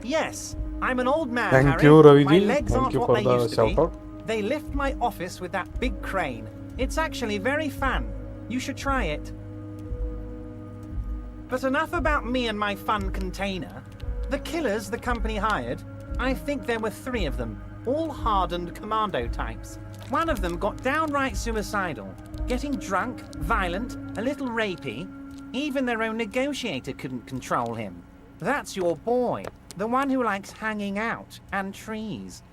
Yes, I'm an old man, Thank Harry. you, Ravi My ji. legs Thank aren't you what for they the used to be. shout-out. They lift my office with that big crane. It's actually very fun. You should try it. But enough about me and my fun container. The killers the company hired, I think there were 3 of them, all hardened commando types. One of them got downright suicidal, getting drunk, violent, a little rapey. Even their own negotiator couldn't control him. That's your boy, the one who likes hanging out and trees.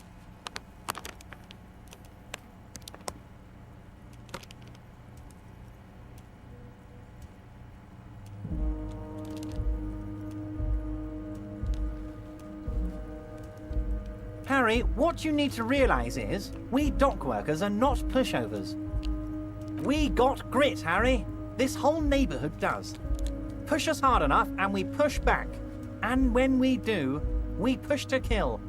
Harry, what you need to realize is, we dock workers are not pushovers. We got grit, Harry. This whole neighborhood does. Push us hard enough and we push back. And when we do, we push to kill.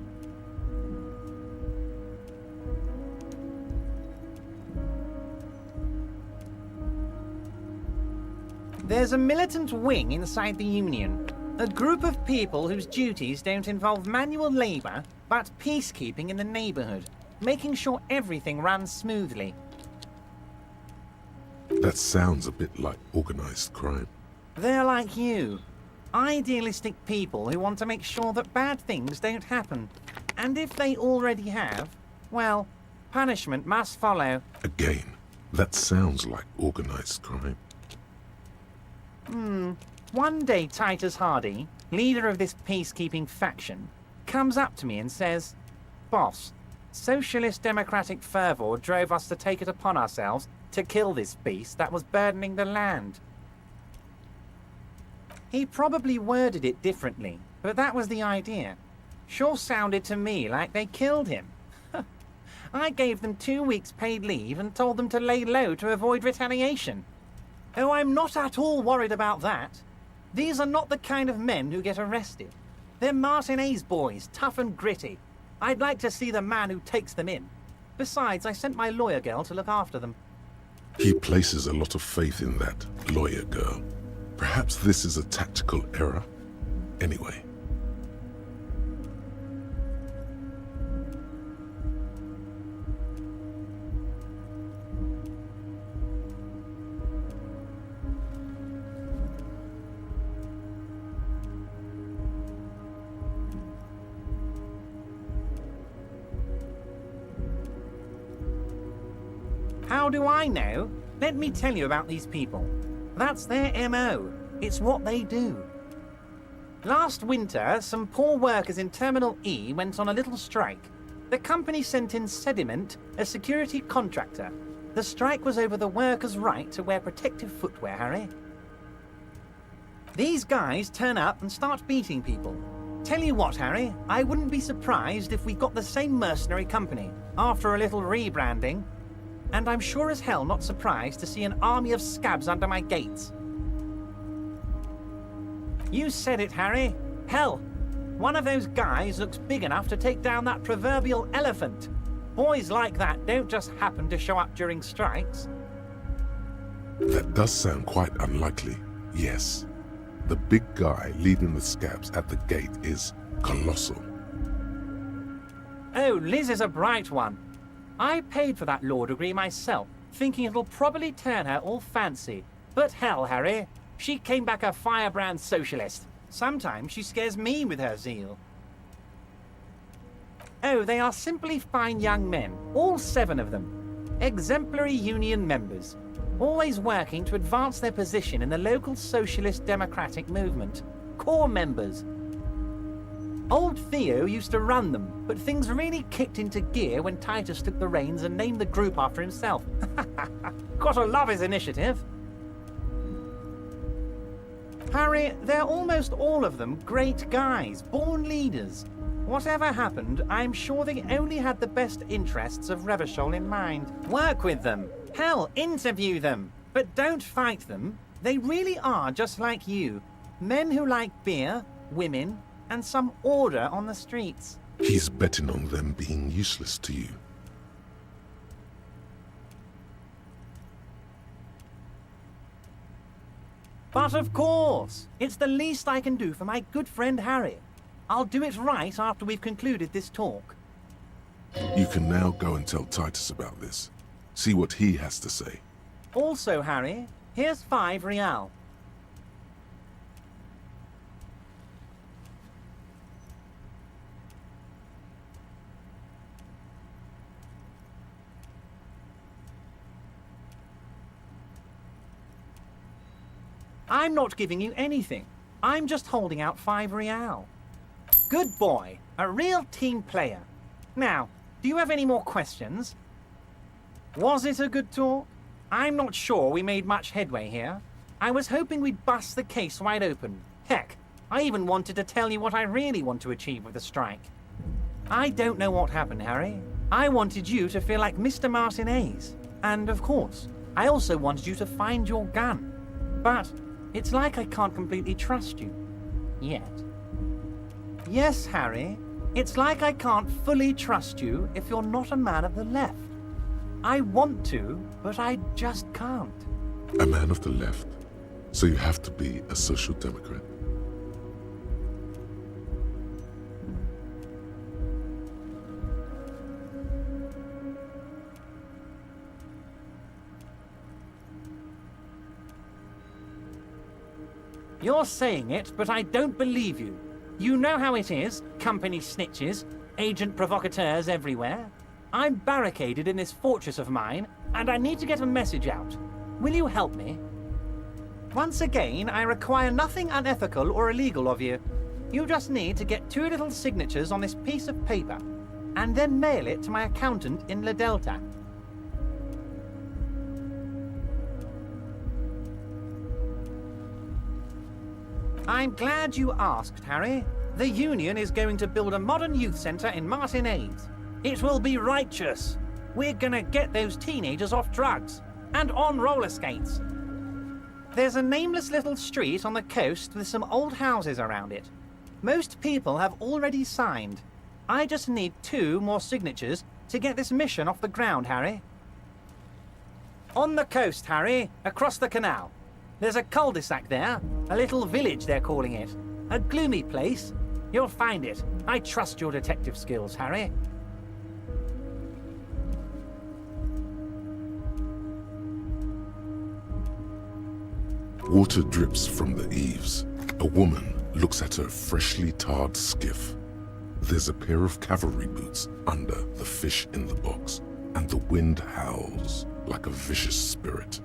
There's a militant wing inside the Union. A group of people whose duties don't involve manual labor, but peacekeeping in the neighborhood, making sure everything runs smoothly. That sounds a bit like organized crime. They're like you. Idealistic people who want to make sure that bad things don't happen. And if they already have, well, punishment must follow. Again, that sounds like organized crime. One day Titus Hardy, leader of this peacekeeping faction, comes up to me and says, "Boss, socialist democratic fervor drove us to take it upon ourselves to kill this beast that was burdening the land." He probably worded it differently, but that was the idea. Sure sounded to me like they killed him. I gave them 2 weeks paid leave and told them to lay low to avoid retaliation. Oh, I'm not at all worried about that. These are not the kind of men who get arrested. They're Martinez boys, tough and gritty. I'd like to see the man who takes them in. Besides, I sent my lawyer girl to look after them. He places a lot of faith in that lawyer girl. Perhaps this is a tactical error. Anyway. How do I know? Let me tell you about these people. That's their MO. It's what they do. Last winter, some poor workers in Terminal E went on a little strike. The company sent in Sediment, a security contractor. The strike was over the workers' right to wear protective footwear, Harry. These guys turn up and start beating people. Tell you what, Harry, I wouldn't be surprised if we got the same mercenary company after a little rebranding. And I'm sure as hell not surprised to see an army of scabs under my gates. You said it, Harry. Hell, one of those guys looks big enough to take down that proverbial elephant. Boys like that don't just happen to show up during strikes. That does sound quite unlikely, yes. The big guy leading the scabs at the gate is colossal. Oh, Liz is a bright one. I paid for that law degree myself, thinking it'll probably turn her all fancy. But hell, Harry, she came back a firebrand socialist. Sometimes she scares me with her zeal. Oh, they are simply fine young men, all 7 of them. Exemplary union members, always working to advance their position in the local socialist democratic movement. Core members. Old Theo used to run them, but things really kicked into gear when Titus took the reins and named the group after himself. Gotta love his initiative. Harry, they're almost all of them great guys, born leaders. Whatever happened, I'm sure they only had the best interests of Revachol in mind. Work with them. Hell, interview them. But don't fight them. They really are just like you. Men who like beer, women, and some order on the streets. He's betting on them being useless to you. But of course, it's the least I can do for my good friend Harry. I'll do it right after we've concluded this talk. You can now go and tell Titus about this. See what he has to say. Also, Harry, here's 5 real. I'm not giving you anything. I'm just holding out 5 real. Good boy. A real team player. Now, do you have any more questions? Was it a good talk? I'm not sure we made much headway here. I was hoping we'd bust the case wide open. Heck, I even wanted to tell you what I really want to achieve with the strike. I don't know what happened, Harry. I wanted you to feel like Mr. Martinez. And of course, I also wanted you to find your gun. But it's like I can't completely trust you. Yet. Yes, Harry. It's like I can't fully trust you if you're not a man of the left. I want to, but I just can't. A man of the left? So you have to be a social democrat? You're saying it, but I don't believe you. You know how it is, company snitches, agent provocateurs everywhere. I'm barricaded in this fortress of mine, and I need to get a message out. Will you help me? Once again, I require nothing unethical or illegal of you. You just need to get 2 little signatures on this piece of paper, and then mail it to my accountant in La Delta. I'm glad you asked, Harry. The Union is going to build a modern youth centre in Martinez. It will be righteous. We're gonna get those teenagers off drugs and on roller skates. There's a nameless little street on the coast with some old houses around it. Most people have already signed. I just need 2 more signatures to get this mission off the ground, Harry. On the coast, Harry, across the canal. There's a cul-de-sac there, a little village they're calling it. A gloomy place. You'll find it. I trust your detective skills, Harry. Water drips from the eaves. A woman looks at her freshly tarred skiff. There's a pair of cavalry boots under the fish in the box, and the wind howls. like a vicious spirit.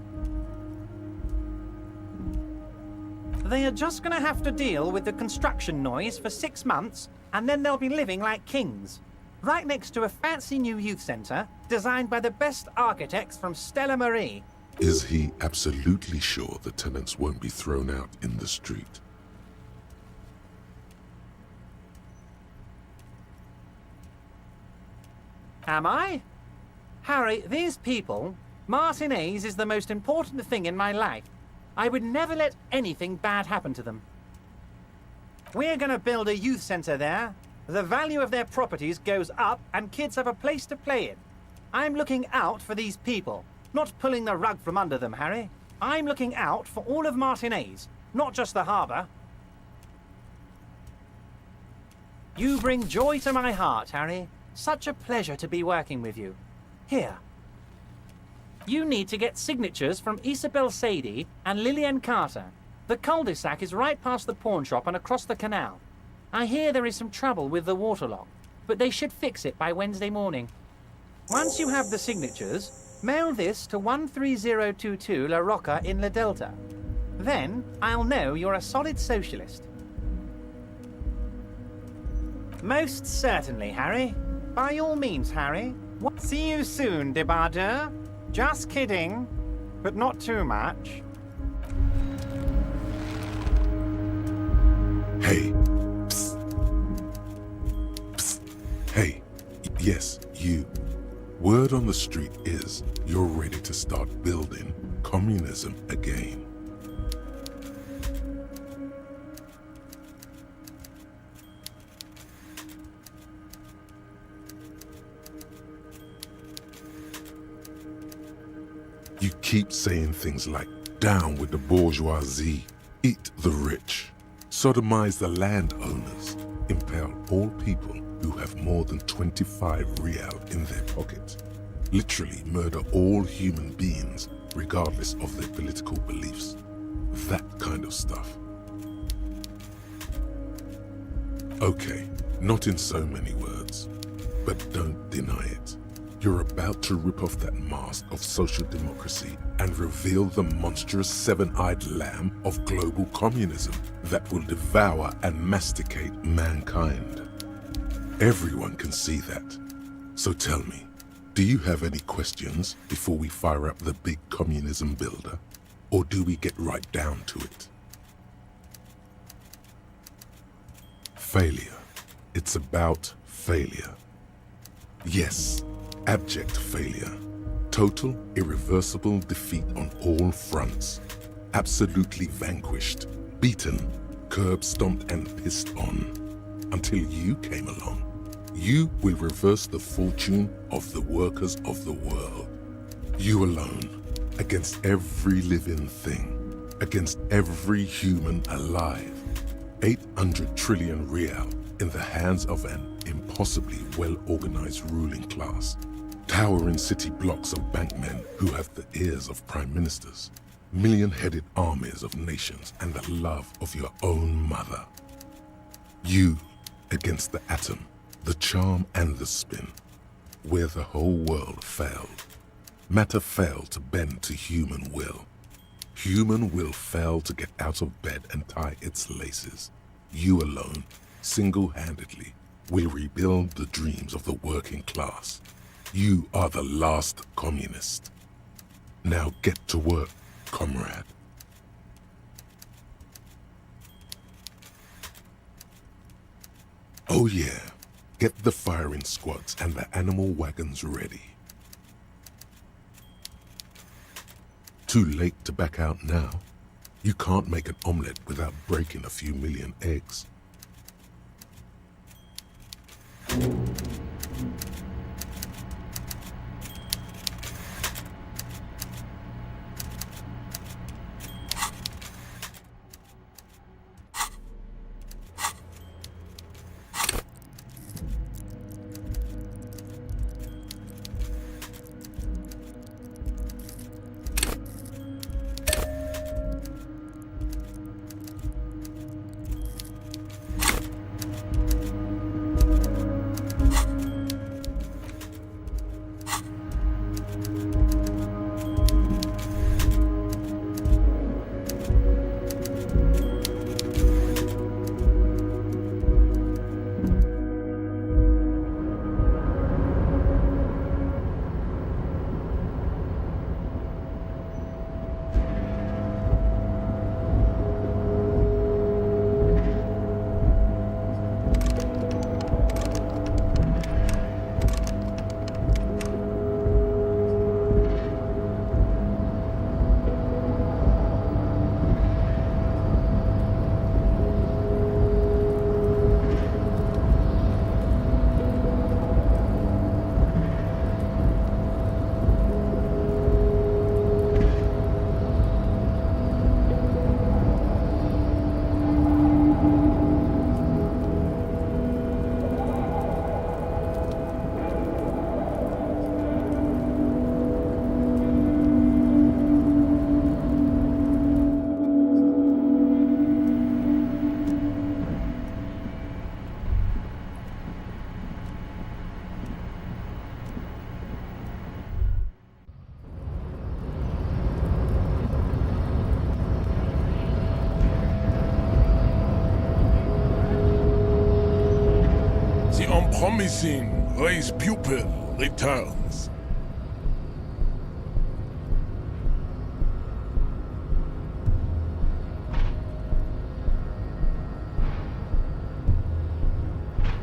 They are just gonna have to deal with the construction noise for 6 months, and then they'll be living like kings. Right next to a fancy new youth centre, designed by the best architects from Stella Marie. Is he absolutely sure the tenants won't be thrown out in the street? Am I? Harry, these people, Martinez is the most important thing in my life. I would never let anything bad happen to them. We're gonna build a youth centre there. The value of their properties goes up and kids have a place to play in. I'm looking out for these people, not pulling the rug from under them, Harry. I'm looking out for all of Martinez, not just the harbour. You bring joy to my heart, Harry. Such a pleasure to be working with you. Here. You need to get signatures from Isabel Sadie and Lillian Carter. The cul-de-sac is right past the pawn shop and across the canal. I hear there is some trouble with the waterlock, but they should fix it by Wednesday morning. Once you have the signatures, mail this to 13022 La Rocca in La Delta. Then I'll know you're a solid socialist. Most certainly, Harry. By all means, Harry. See you soon, debardeur. Just kidding, but not too much. Hey. Psst. Psst. Hey. Yes, you. Word on the street is you're ready to start building communism again. You keep saying things like, down with the bourgeoisie, eat the rich, sodomize the landowners, impale all people who have more than 25 real in their pocket, literally murder all human beings regardless of their political beliefs. That kind of stuff. Okay, not in so many words, but don't deny it. You're about to rip off that mask of social democracy and reveal the monstrous seven-eyed lamb of global communism that will devour and masticate mankind. Everyone can see that. So tell me, do you have any questions before we fire up the big communism builder? Or do we get right down to it? Failure. It's about failure. Yes. Abject failure. Total, irreversible defeat on all fronts. Absolutely vanquished, beaten, curb-stomped and pissed on. Until you came along. You will reverse the fortune of the workers of the world. You alone, against every living thing, against every human alive. 800 trillion real in the hands of an impossibly well-organized ruling class. Towering city blocks of bankmen who have the ears of prime ministers, million-headed armies of nations, and the love of your own mother. You against the atom, the charm and the spin, where the whole world failed. Matter failed to bend to human will. Human will failed to get out of bed and tie its laces. You alone, single-handedly, will rebuild the dreams of the working class. You are the last communist. Now get to work, comrade. Oh yeah, get the firing squads and the animal wagons ready. Too late to back out now. You can't make an omelette without breaking a few million eggs. promising race pupil returns.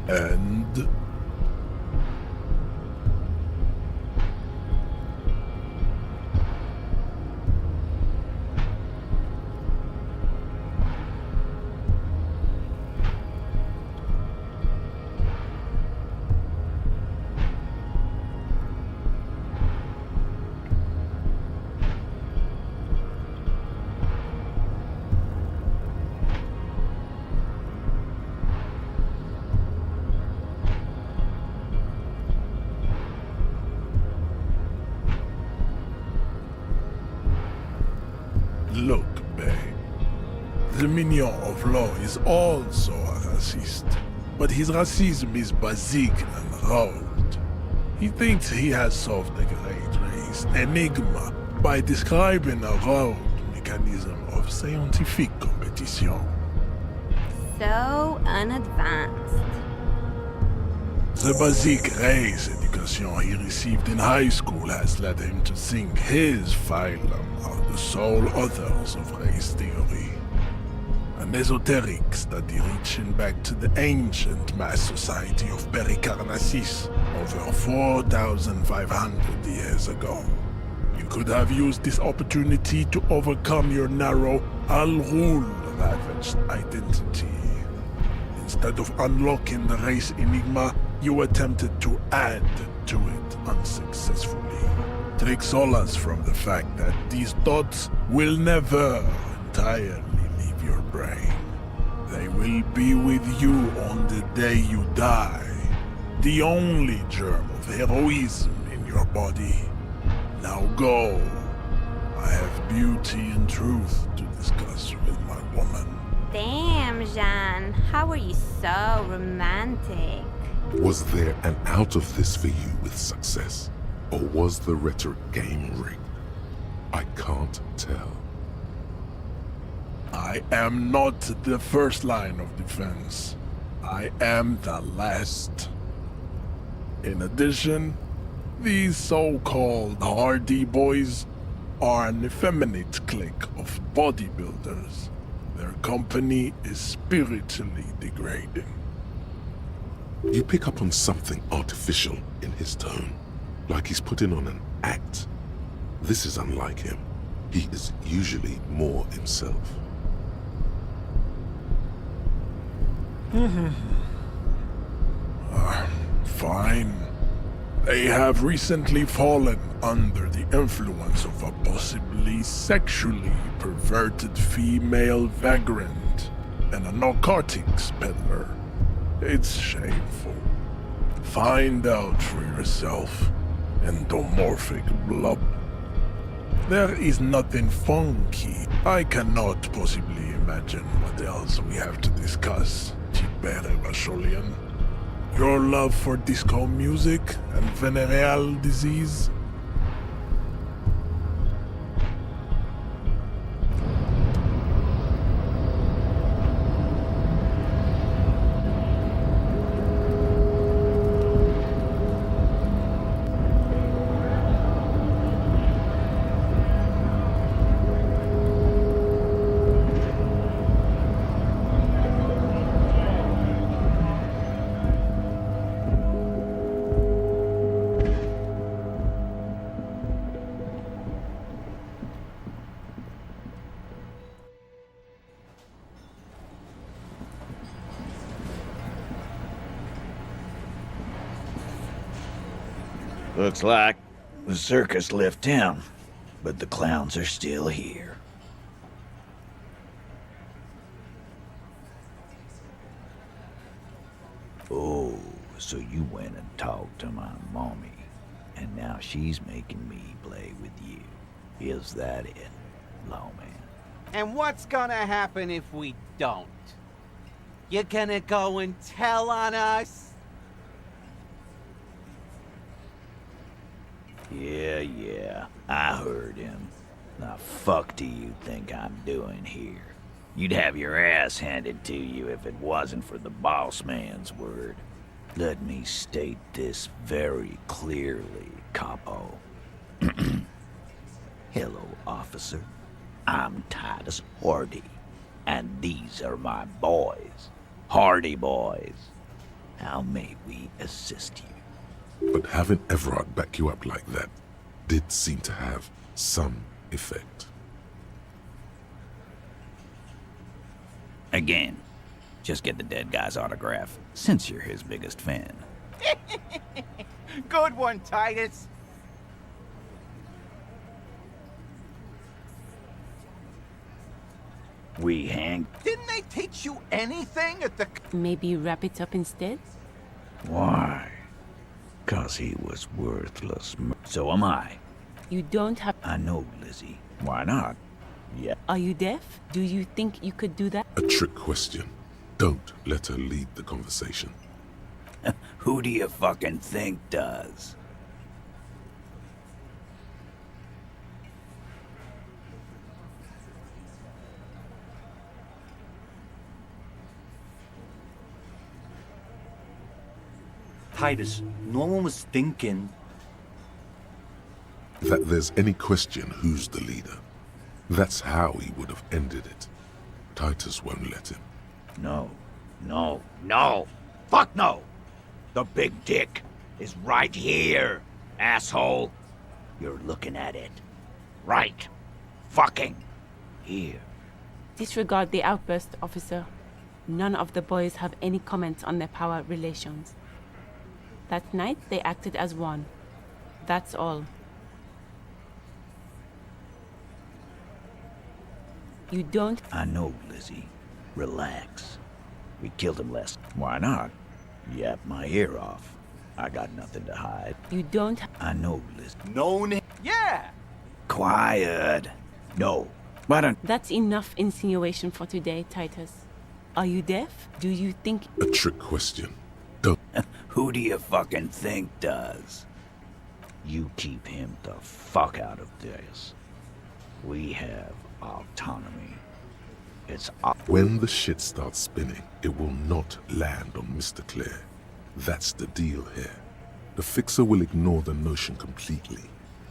And look, babe. The minion of law is also a racist, but his racism is basic and road. He thinks he has solved the great race enigma by describing a road mechanism of scientific competition. So unadvanced. The basic race education he received in high school has led him to think his phylum are the sole authors of race theory. An esoteric study reaching back to the ancient mass society of Pericarnassus over 4,500 years ago. You could have used this opportunity to overcome your narrow, Al-Ghul ravaged identity. Instead of unlocking the race enigma, you attempted to add to it unsuccessfully. Take solace from the fact that these thoughts will never entirely leave your brain. They will be with you on the day you die. The only germ of heroism in your body. Now go. I have beauty and truth to discuss with my woman. Damn, Jean. How are you so romantic? Was there an out of this for you with success? Or was the rhetoric game rigged? I can't tell. I am not the first line of defense. I am the last. In addition, these so-called Hardy Boys are an effeminate clique of bodybuilders. Their company is spiritually degrading. You pick up on something artificial in his tone, like he's putting on an act. This is unlike him. He is usually more himself. Fine. They have recently fallen under the influence of a possibly sexually perverted female vagrant and a narcotics peddler. It's shameful. Find out for yourself, endomorphic blob. There is nothing funky. I cannot possibly imagine what else we have to discuss, Tibere Vasholian. Your love for disco music and venereal disease? Looks like the circus left town, but the clowns are still here. Oh, so you went and talked to my mommy, and now she's making me play with you. Is that it, lawman? And what's gonna happen if we don't? You gonna go and tell on us? Yeah, I heard him. The fuck do you think I'm doing here? You'd have your ass handed to you if it wasn't for the boss man's word. Let me state this very clearly, Capo. Hello, officer. I'm Titus Hardy, and these are my boys. Hardy boys. How may we assist you? But having Everard back you up like that did seem to have some effect. Again, just get the dead guy's autograph, since you're his biggest fan. Good one, Titus. We hang. Didn't they teach you anything at the... Maybe wrap it up instead? Why? 'Cause he was worthless. So am I. You don't have... I know, Lizzie. Why not? Yeah. Are you deaf? Do you think you could do that? A trick question. Don't let her lead the conversation. Who do you fucking think does? Titus, no one was thinking that there's any question who's the leader. That's how he would have ended it. Titus won't let him. No, no, no. Fuck no! The big dick is right here, asshole. You're looking at it. Right. Fucking here. Disregard the outburst, officer. None of the boys have any comments on their power relations. That night, they acted as one. That's all. You don't... I know, Lizzie. Relax. We killed him last... Why not? Yap my ear off. I got nothing to hide. You don't... I know, Lizzie. no name. Yeah! Quiet. No. Why don't... That's enough insinuation for today, Titus. Are you deaf? Do you think... A trick question. Don't... Who do you fucking think does? You keep him the fuck out of this. We have autonomy. It's... When the shit starts spinning, it will not land on Mr. Clare. That's the deal here. The fixer will ignore the notion completely,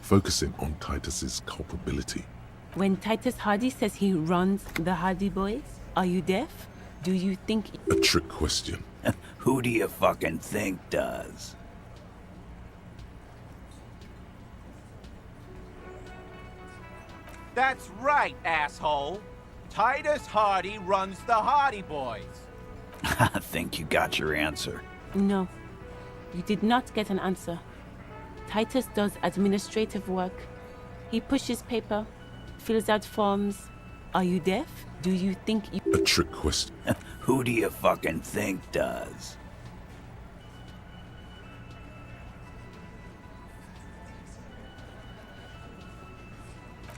focusing on Titus's culpability. When Titus Hardy says he runs the Hardy Boys, are you deaf? Do you think... A trick question. Who do you fucking think does? That's right, asshole. Titus Hardy runs the Hardy Boys. I think you got your answer. No. You did not get an answer. Titus does administrative work. He pushes paper, fills out forms. Are you deaf? Do you think you... A trick question. Who do you fucking think does?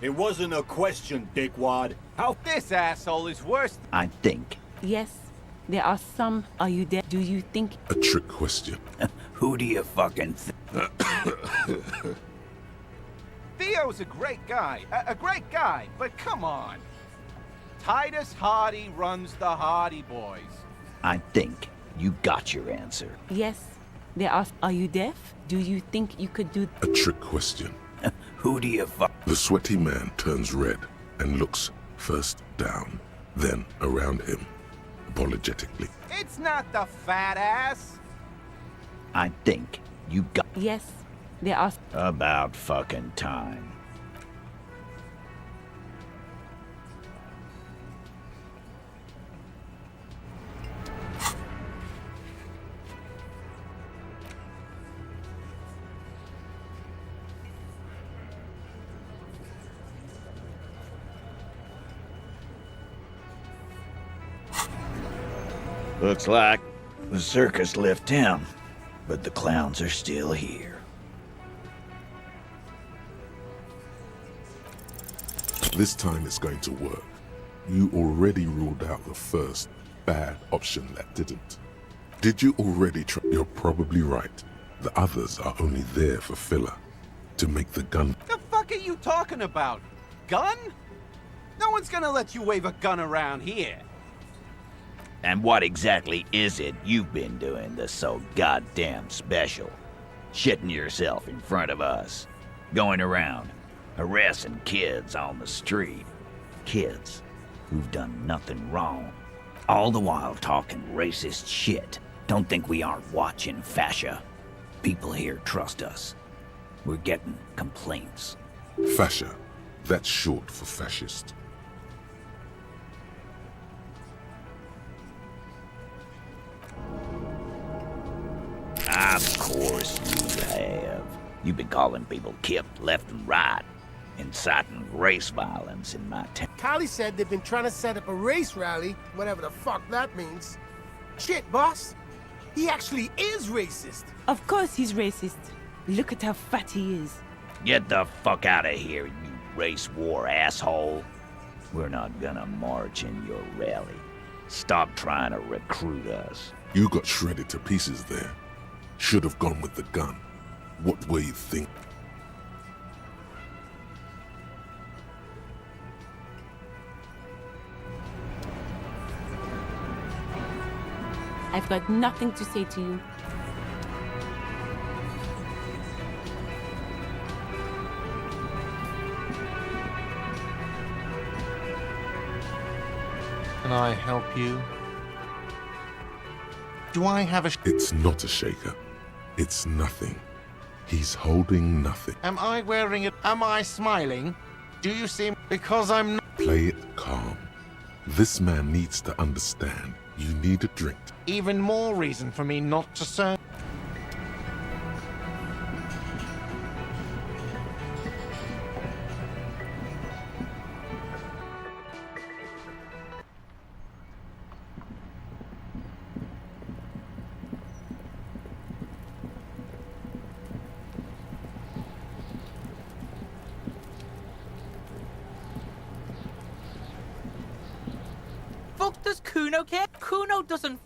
It wasn't a question, dickwad. How this asshole is worse... I think. Yes, there are some. Are you deaf? Do you think... A trick question. Who do you fucking think? Theo's a great guy. A great guy, but come on. Titus Hardy runs the Hardy Boys. I think you got your answer. Yes, there are... Are you deaf? Do you think you could do... A trick question. Who do you fuck? The sweaty man turns red and looks first down, then around him, apologetically. It's not the fat ass. I think you got... Yes, there are... About fucking time. Looks like the circus left town, but the clowns are still here. This time it's going to work. You already ruled out the first bad option that didn't. Did you already try? You're probably right. The others are only there for filler, to make the gun. The fuck are you talking about? Gun? No one's gonna let you wave a gun around here. And what exactly is it you've been doing that's so goddamn special? Shitting yourself in front of us. Going around, harassing kids on the street. Kids who've done nothing wrong. All the while talking racist shit. Don't think we aren't watching, fascia. People here trust us. We're getting complaints. Fascia. That's short for fascist. Of course you have. You've been calling people Kip left and right, inciting race violence in my town. Callie said they've been trying to set up a race rally, whatever the fuck that means. Shit, boss. He actually is racist. Of course he's racist. Look at how fat he is. Get the fuck out of here, you race war asshole. We're not gonna march in your rally. Stop trying to recruit us. You got shredded to pieces there. Should have gone with the gun. What were you think? I've got nothing to say to you. Can I help you? Do I have a... It's not a shaker. It's nothing. He's holding nothing. Am I wearing it? Am I smiling? Do you seem... Because I'm not... Play it calm. This man needs to understand you need a drink. Even more reason for me not to serve. Fuck does Kuno care? Kuno doesn't...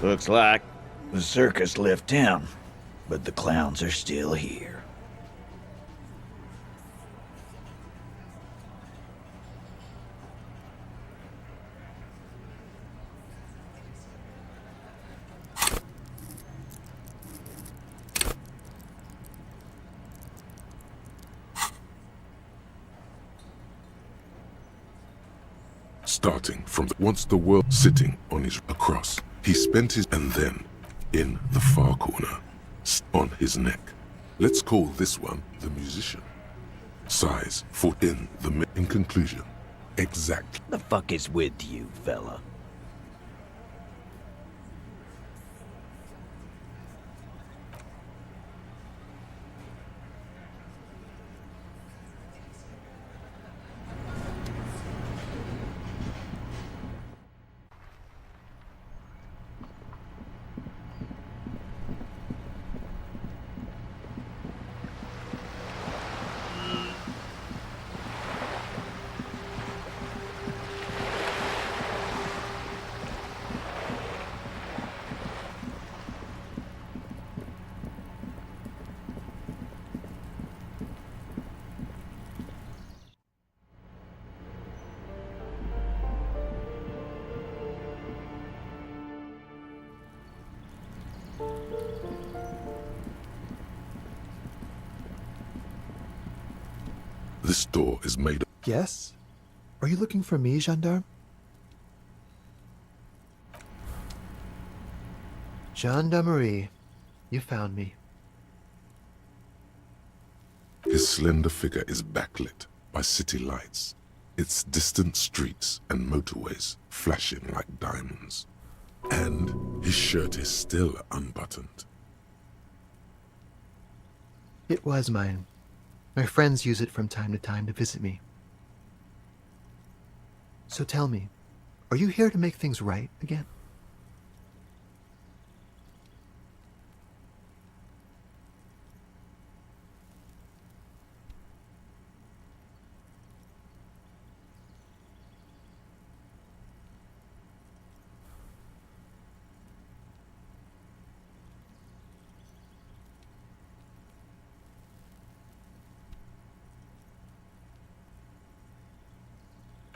Looks like the circus left town, but the clowns are still here. Starting from once the world sitting on his across, he spent his and then in the far corner, on his neck. Let's call this one the musician. Size, foot in the in conclusion. Exact. The fuck is with you, fella? This door is made of... Yes? Are you looking for me, gendarme? Gendarmerie. You found me. His slender figure is backlit by city lights, its distant streets and motorways flashing like diamonds. And his shirt is still unbuttoned. It was mine. My friends use it from time to time to visit me. So tell me, are you here to make things right again?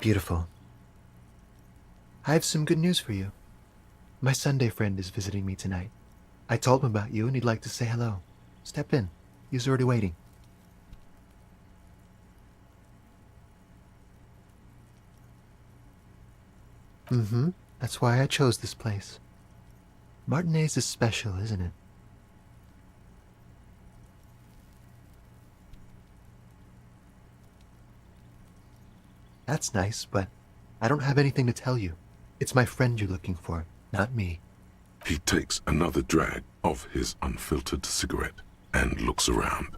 Beautiful. I have some good news for you. My Sunday friend is visiting me tonight. I told him about you and he'd like to say hello. Step in. He's already waiting. Mm-hmm. That's why I chose this place. Martinez is special, isn't it? That's nice, but I don't have anything to tell you. It's my friend you're looking for, not me. He takes another drag of his unfiltered cigarette and looks around.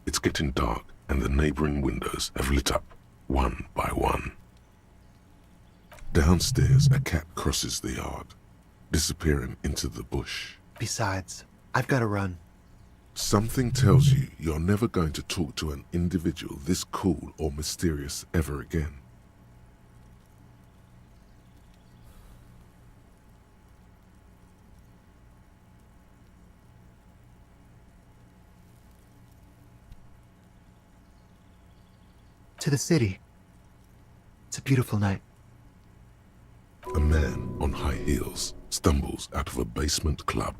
It's getting dark and the neighboring windows have lit up, one by one. Downstairs, a cat crosses the yard, disappearing into the bush. Besides, I've got to run. Something tells you you're never going to talk to an individual this cool or mysterious ever again. To the city. It's a beautiful night. A man on high heels stumbles out of a basement club,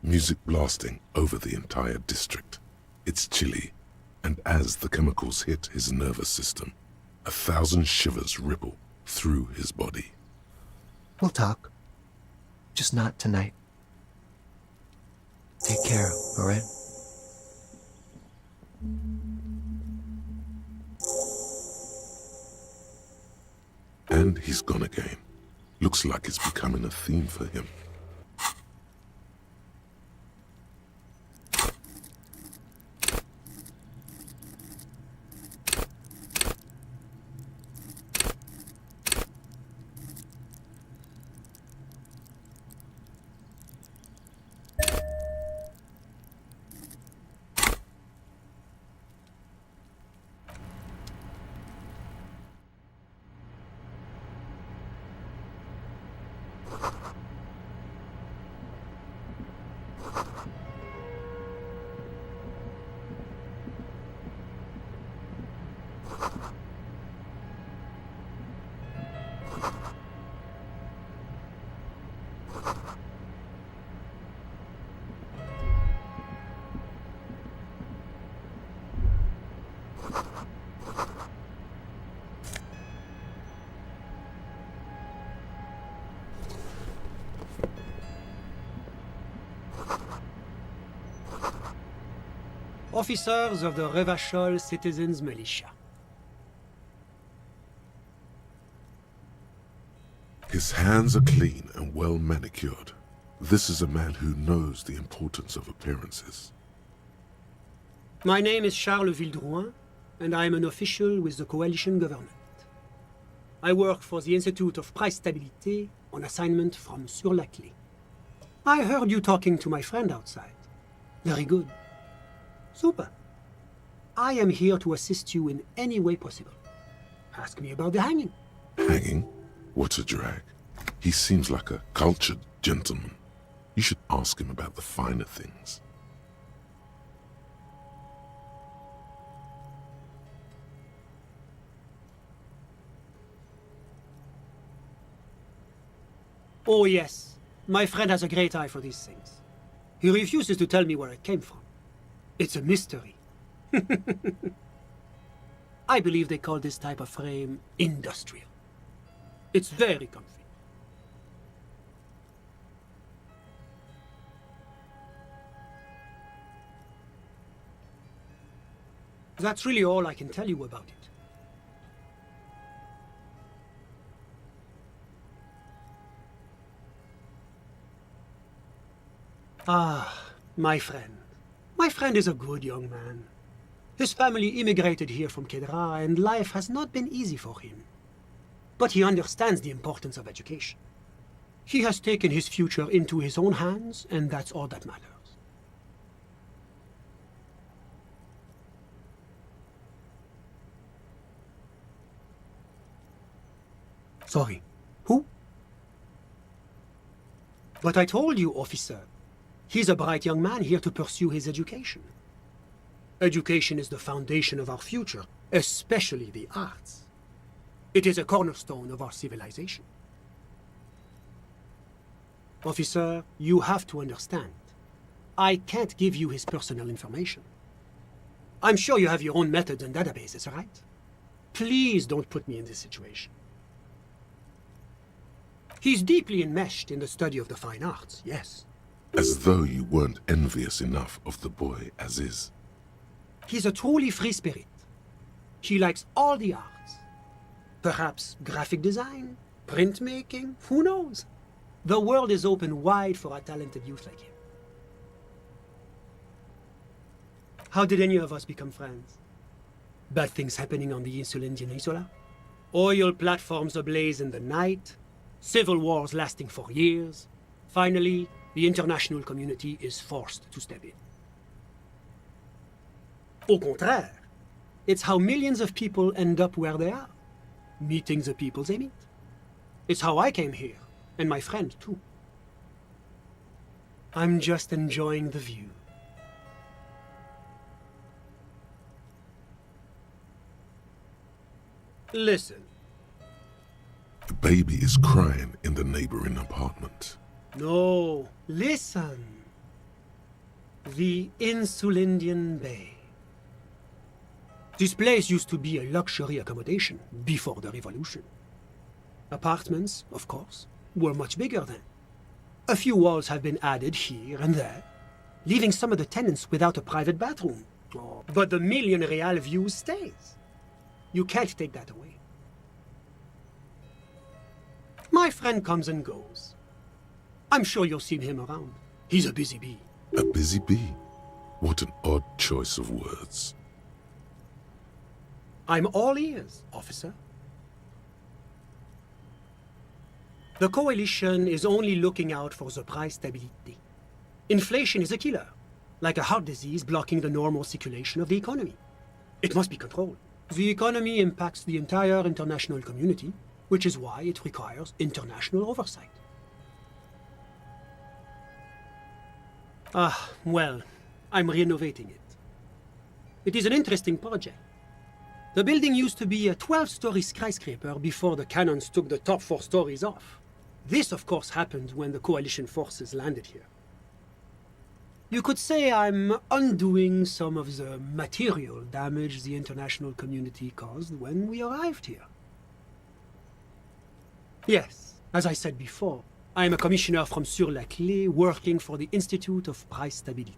music blasting over the entire district. It's chilly, and as the chemicals hit his nervous system, 1,000 shivers ripple through his body. We'll talk. Just not tonight. Take care, all right? And he's gone again. Looks like it's becoming a theme for him. officers of the Revachol Citizens Militia. His hands are clean and well manicured. This is a man who knows the importance of appearances. My name is Charles Vildrouin, and I am an official with the coalition government. I work for the Institute of Price Stabilité on assignment from Sur-la-Clé. I heard you talking to my friend outside. Very good. Super. I am here to assist you in any way possible. Ask me about the hanging. Hanging? What a drag. He seems like a cultured gentleman. You should ask him about the finer things. Oh yes, my friend has a great eye for these things. He refuses to tell me where it came from. It's a mystery. I believe they call this type of frame industrial. It's very comfy. That's really all I can tell you about it. Ah, my friend. My friend is a good young man. His family immigrated here from Kedra, and life has not been easy for him. But he understands the importance of education. He has taken his future into his own hands, and that's all that matters. Sorry, who? But I told you, officer. He's a bright young man here to pursue his education. Education is the foundation of our future, especially the arts. It is a cornerstone of our civilization. Officer, you have to understand. I can't give you his personal information. I'm sure you have your own methods and databases, right? Please don't put me in this situation. He's deeply enmeshed in the study of the fine arts, yes. As though you weren't envious enough of the boy as is. He's a truly free spirit. He likes all the arts. Perhaps graphic design, printmaking, who knows? The world is open wide for a talented youth like him. How did any of us become friends? Bad things happening on the Insulindian Peninsula? Oil platforms ablaze in the night? Civil wars lasting for years? Finally, the international community is forced to step in. Au contraire, it's how millions of people end up where they are, meeting the people they meet. It's how I came here, and my friend too. I'm just enjoying the view. Listen. The baby is crying in the neighboring apartment. No, listen. The Insulindian Bay. This place used to be a luxury accommodation before the revolution. Apartments, of course, were much bigger then. A few walls have been added here and there, leaving some of the tenants without a private bathroom. Oh, but the million real view stays. You can't take that away. My friend comes and goes. I'm sure you'll see him around. He's a busy bee. A busy bee? What an odd choice of words. I'm all ears, officer. The coalition is only looking out for the price stability. Inflation is a killer, like a heart disease blocking the normal circulation of the economy. It must be controlled. The economy impacts the entire international community, which is why it requires international oversight. Ah, well, I'm renovating it. It is an interesting project. The building used to be a 12-story skyscraper before the cannons took the top 4 stories off. This, of course, happened when the coalition forces landed here. You could say I'm undoing some of the material damage the international community caused when we arrived here. Yes, as I said before, I am a commissioner from Sur-la-Clé working for the Institute of Price Stability.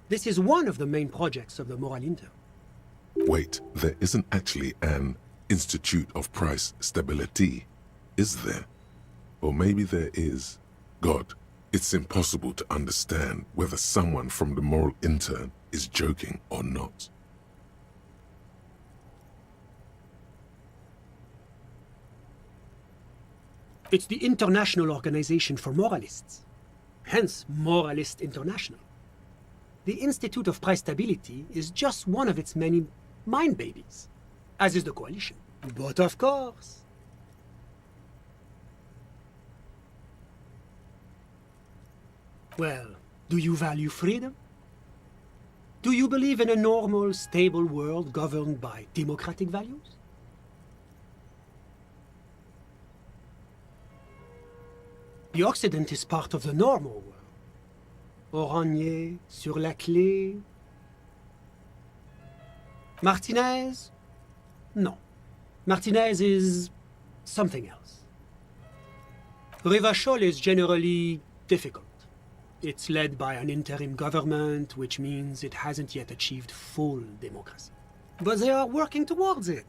This is one of the main projects of the Moral Inter. Wait, there isn't actually an Institute of Price Stability, is there? Or maybe there is. God, it's impossible to understand whether someone from the Moral Intern is joking or not. It's the International Organization for Moralists, hence Moralist International. The Institute of Price Stability is just one of its many mind babies, as is the Coalition. But of course... Well, do you value freedom? Do you believe in a normal, stable world governed by democratic values? The Occident is part of the normal world. Oranje, sur la clé. Martinez? No. Martinez is something else. Revachol is generally difficult. It's led by an interim government, which means it hasn't yet achieved full democracy. But they are working towards it.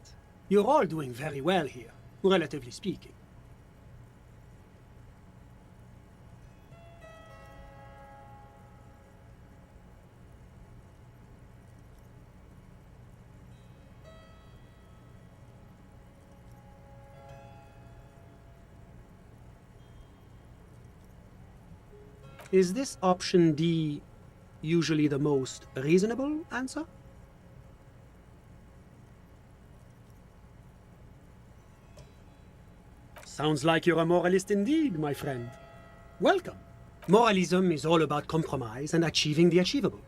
You're all doing very well here, relatively speaking. Is this option D usually the most reasonable answer? Sounds like you're a moralist indeed, my friend. Welcome. Moralism is all about compromise and achieving the achievable.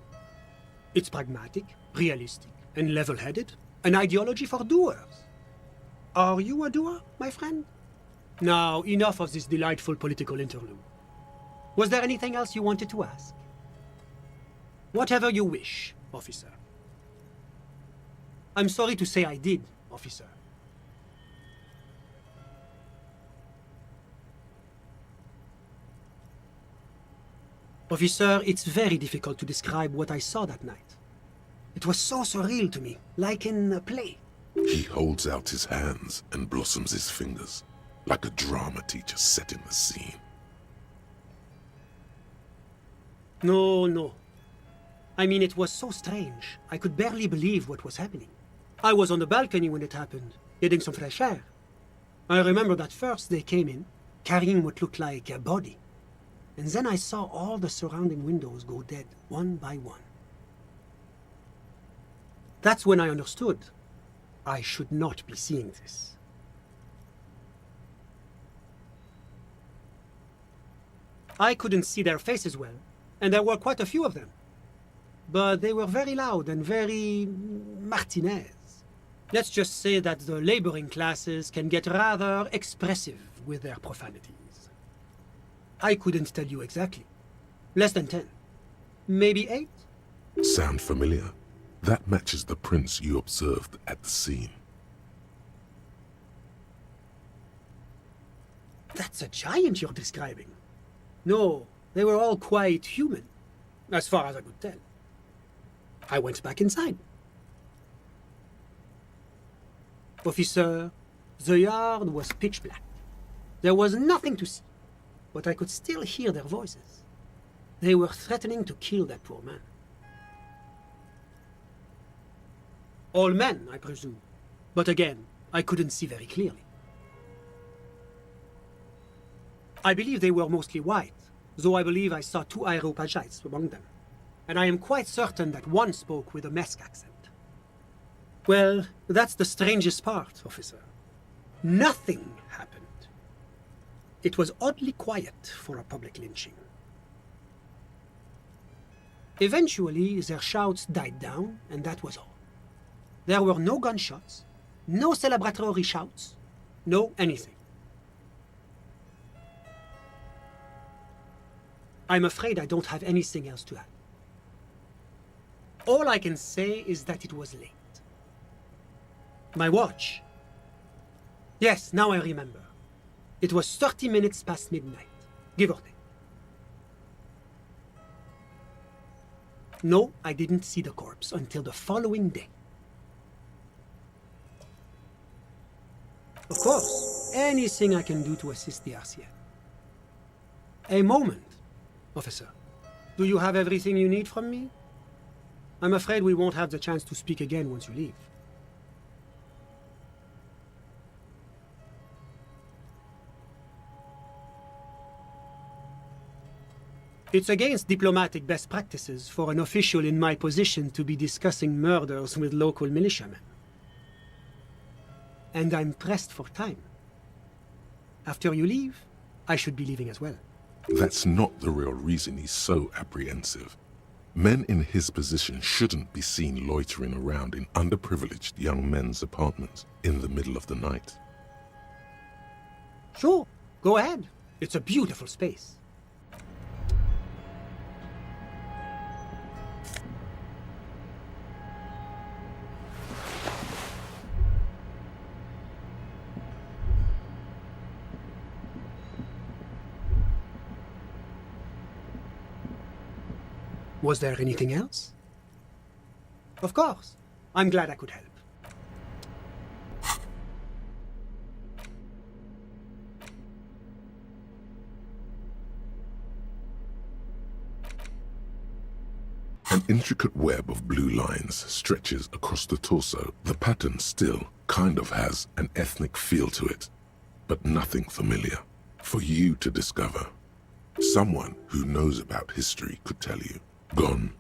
It's pragmatic, realistic, and level-headed, an ideology for doers. Are you a doer, my friend? Now, enough of this delightful political interlude. Was there anything else you wanted to ask? Whatever you wish, officer. I'm sorry to say I did, officer. Officer, it's very difficult to describe what I saw that night. It was so surreal to me, like in a play. He holds out his hands and blossoms his fingers, like a drama teacher setting the scene. No. I mean, it was so strange. I could barely believe what was happening. I was on the balcony when it happened, getting some fresh air. I remember that first they came in, carrying what looked like a body. And then I saw all the surrounding windows go dead, one by one. That's when I understood I should not be seeing this. I couldn't see their faces well, and there were quite a few of them. But they were very loud and very Martinez. Let's just say that the laboring classes can get rather expressive with their profanities. I couldn't tell you exactly. Less than 10. Maybe 8? Sound familiar? That matches the prints you observed at the scene. That's a giant you're describing. No, they were all quite human, as far as I could tell. I went back inside. Officer, the yard was pitch black. There was nothing to see, but I could still hear their voices. They were threatening to kill that poor man. All men, I presume. But again, I couldn't see very clearly. I believe they were mostly white, though I believe I saw 2 Areopagites among them. And I am quite certain that one spoke with a Mesk accent. Well, that's the strangest part, officer. Nothing happened. It was oddly quiet for a public lynching. Eventually, their shouts died down, and that was all. There were no gunshots, no celebratory shouts, no anything. I'm afraid I don't have anything else to add. All I can say is that it was late. My watch. Yes, now I remember. It was 30 minutes past midnight, give or take. No, I didn't see the corpse until the following day. Of course, anything I can do to assist the RCA. A moment, officer. Do you have everything you need from me? I'm afraid we won't have the chance to speak again once you leave. It's against diplomatic best practices for an official in my position to be discussing murders with local militiamen. And I'm pressed for time. After you leave, I should be leaving as well. That's not the real reason he's so apprehensive. Men in his position shouldn't be seen loitering around in underprivileged young men's apartments in the middle of the night. Sure, go ahead. It's a beautiful space. Was there anything else? Of course. I'm glad I could help. An intricate web of blue lines stretches across the torso. The pattern still kind of has an ethnic feel to it, but nothing familiar for you to discover. Someone who knows about history could tell you. Gone.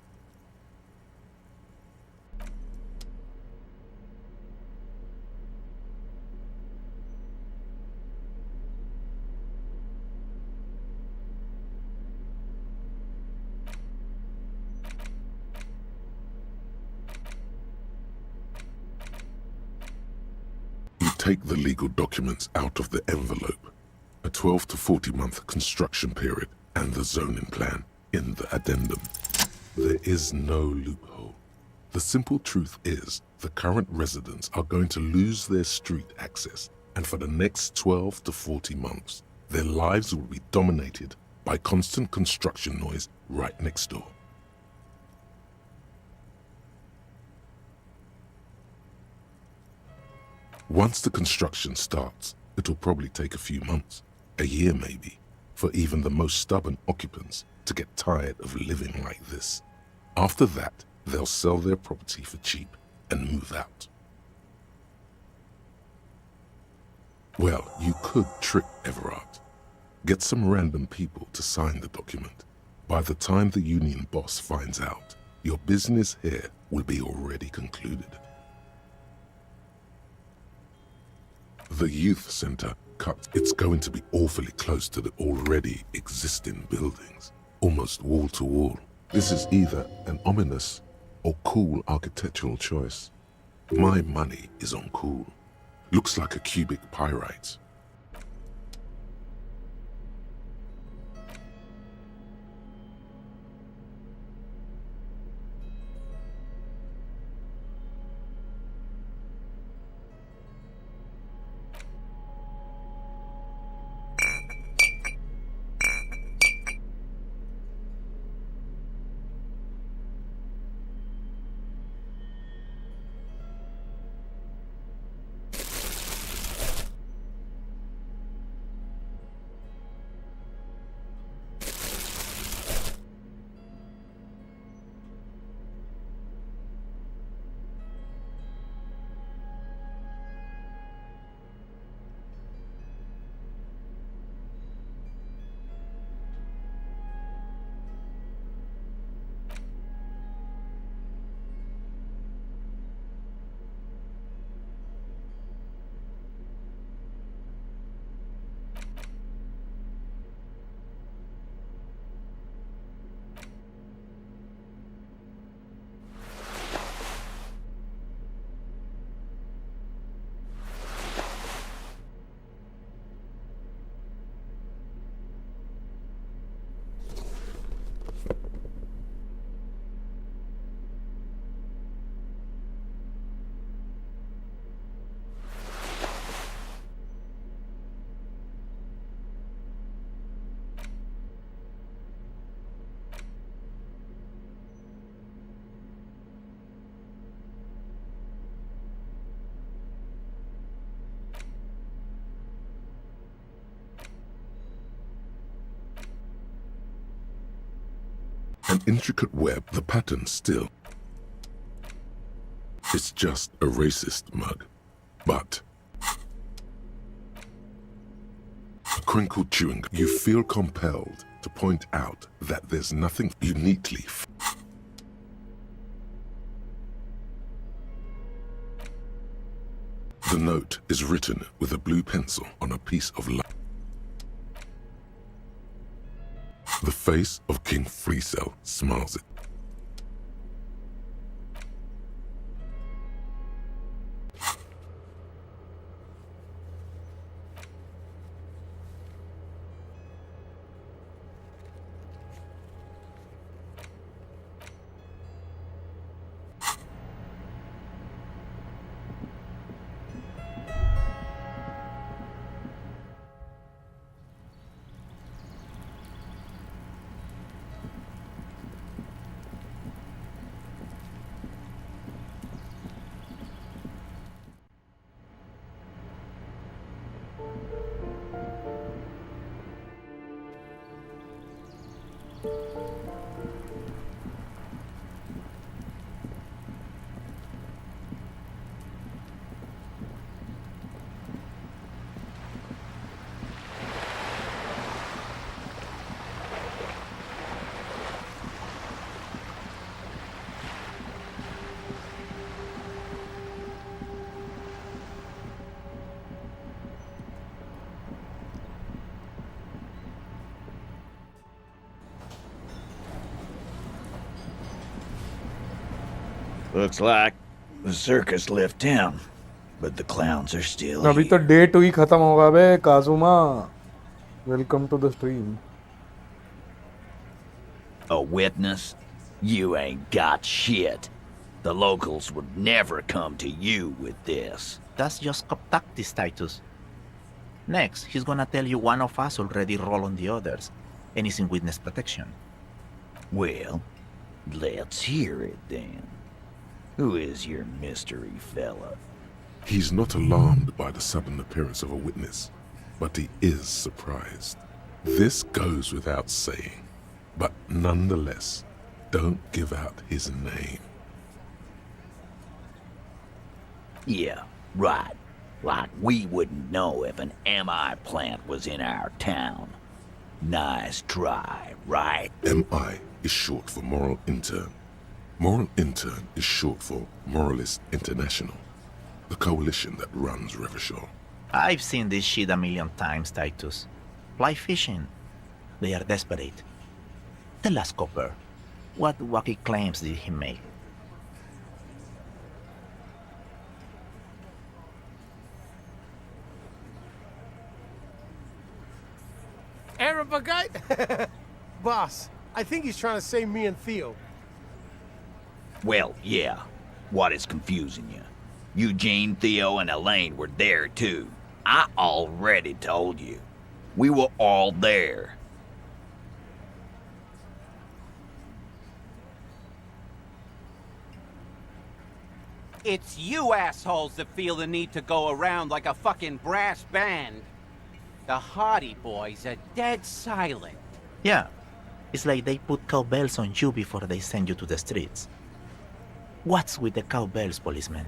You take the legal documents out of the envelope. A 12 to 40 month construction period and the zoning plan in the addendum. There is no loophole. The simple truth is the current residents are going to lose their street access, and for the next 12 to 40 months, their lives will be dominated by constant construction noise right next door. Once the construction starts, it'll probably take a few months, a year maybe, for even the most stubborn occupants to get tired of living like this. After that, they'll sell their property for cheap and move out. Well, you could trick Everard. Get some random people to sign the document. By the time the union boss finds out, your business here will be already concluded. The youth center it's going to be awfully close to the already existing buildings, almost wall to wall. This is either an ominous or cool architectural choice. My money is on cool. Looks like a cubic pyrite. An intricate web, the pattern still. It's just a racist mug. But a crinkled chewing gum. You feel compelled to point out that there's nothing uniquely. The note is written with a blue pencil on a piece of light. The face of King Freecell smiles it. Looks like the circus left town, but the clowns are still अभी तो day 2 ही खत्म होगा बे काजुमा. Welcome to the stream. A witness? You ain't got shit. The locals would never come to you with this. That's just cop tactics, Titus. Next, he's gonna tell you one of us already rolled on the others, and is in witness protection. Well, let's hear it then. Who is your mystery fella? He's not alarmed by the sudden appearance of a witness, but he is surprised. This goes without saying, but nonetheless, don't give out his name. Yeah, right. Like we wouldn't know if an MI plant was in our town. Nice try, right? MI is short for Moral Intern. Moral Intern is short for Moralist International, the coalition that runs Revachol. I've seen this shit a million times, Titus. Fly fishing. They are desperate. Tell us, Copper, what wacky claims did he make? Arab guy? Boss, I think he's trying to say me and Theo. Well, yeah. What is confusing you? Eugene, Theo, and Elaine were there too. I already told you. We were all there. It's you assholes that feel the need to go around like a fucking brass band. The Hardy Boys are dead silent. Yeah, it's like they put cowbells on you before they send you to the streets. What's with the cowbells, policeman?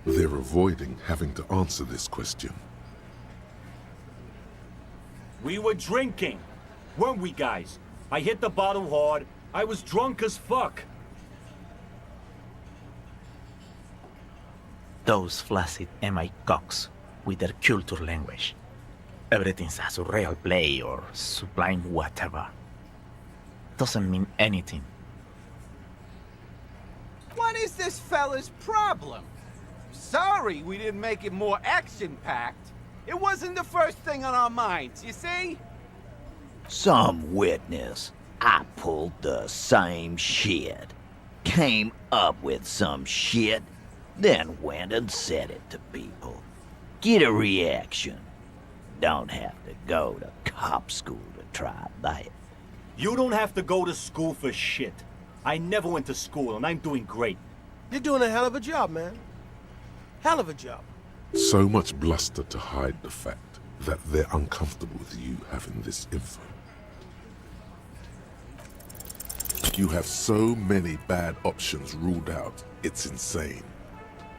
They're avoiding having to answer this question. We were drinking, weren't we, guys? I hit the bottle hard. I was drunk as fuck. Those flaccid MI cocks with their culture language. Everything's a surreal play or sublime whatever. Doesn't mean anything. What is this fella's problem? Sorry we didn't make it more action-packed. It wasn't the first thing on our minds, you see? Some witness. I pulled the same shit. Came up with some shit, then went and said it to people. Get a reaction. Don't have to go to cop school to try that. You don't have to go to school for shit. I never went to school, and I'm doing great. You're doing a hell of a job, man. Hell of a job. So much bluster to hide the fact that they're uncomfortable with you having this info. You have so many bad options ruled out, it's insane.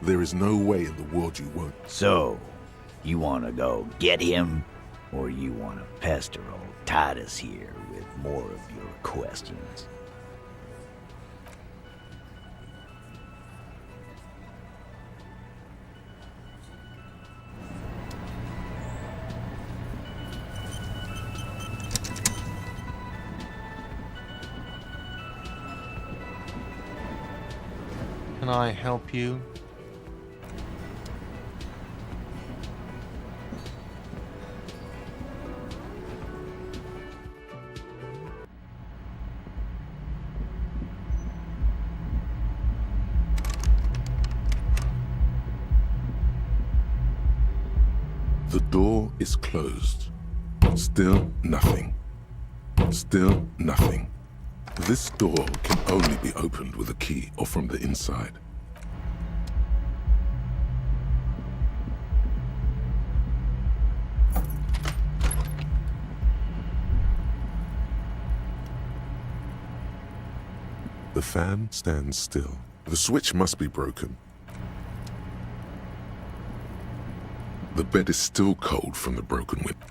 There is no way in the world you won't. So, you want to go get him, or you want to pester old Titus here with more of your questions? Can I help you? The door is closed. Still nothing. Still nothing. This door can only be opened with a key or from the inside. The fan stands still. The switch must be broken. The bed is still cold from the broken window.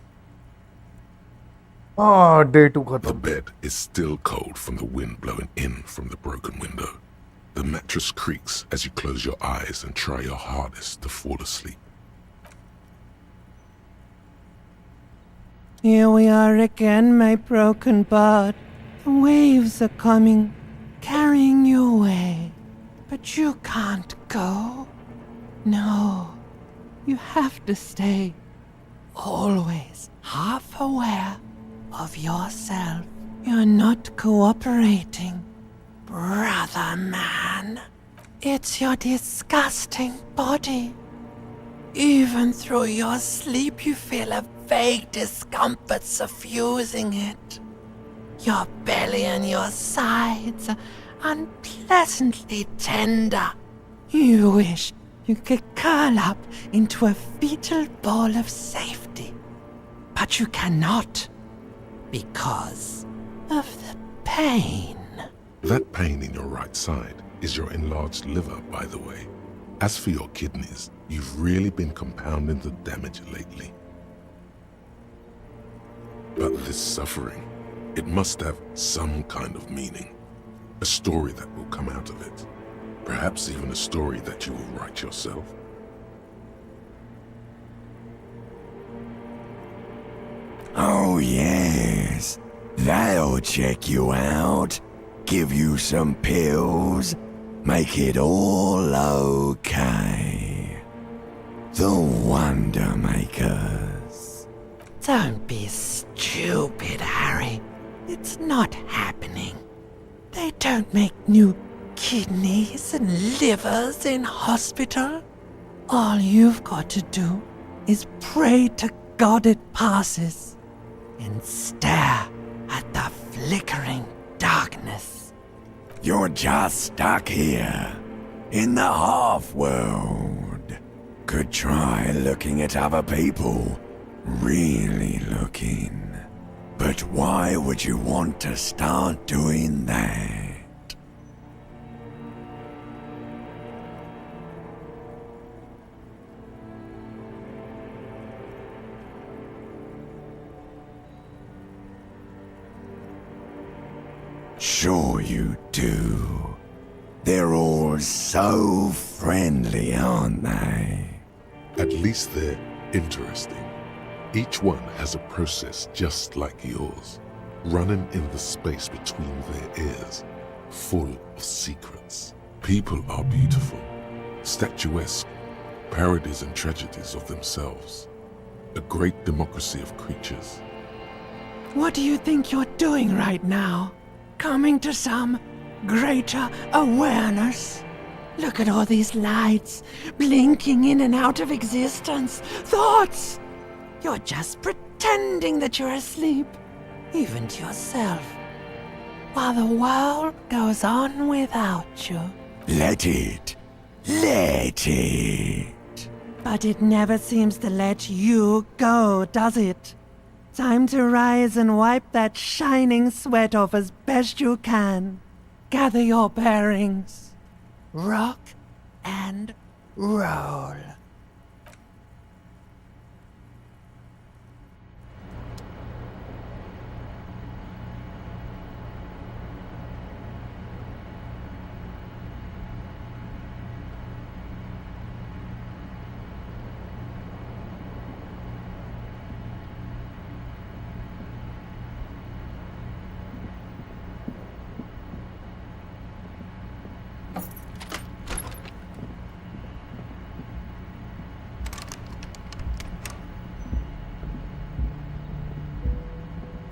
Day 2 खत्म. The bed is still cold from the wind blowing in from the broken window. The mattress creaks as you close your eyes and try your hardest to fall asleep. Here we are again, my broken bud. The waves are coming, carrying you away. But you can't go. No, you have to stay. Always half aware of yourself. You're not cooperating, brother man. It's your disgusting body. Even through your sleep, you feel a vague discomfort suffusing it. Your belly and your sides are unpleasantly tender. You wish you could curl up into a fetal ball of safety. But you cannot, because of the pain. That pain in your right side is your enlarged liver, by the way. As for your kidneys, you've really been compounding the damage lately. But this suffering, it must have some kind of meaning. A story that will come out of it. Perhaps even a story that you will write yourself. Oh yes, they'll check you out, give you some pills, make it all okay. The Wonder Makers. Don't be stupid, Harry. It's not happening. They don't make new kidneys and livers in hospital. All you've got to do is pray to God it passes and stare at the flickering darkness. You're just stuck here, in the half-world. Could try looking at other people, really looking. But why would you want to start doing that? Sure you do. They're all so friendly, aren't they? At least they're interesting. Each one has a process just like yours, running in the space between their ears, full of secrets. People are beautiful, statuesque, parodies and tragedies of themselves. A great democracy of creatures. What do you think you're doing right now? Coming to some greater awareness? Look at all these lights, blinking in and out of existence. Thoughts! You're just pretending that you're asleep, even to yourself, while the world goes on without you. Let it. Let it. But it never seems to let you go, does it? Time to rise and wipe that shining sweat off as best you can. Gather your bearings. Rock and roll.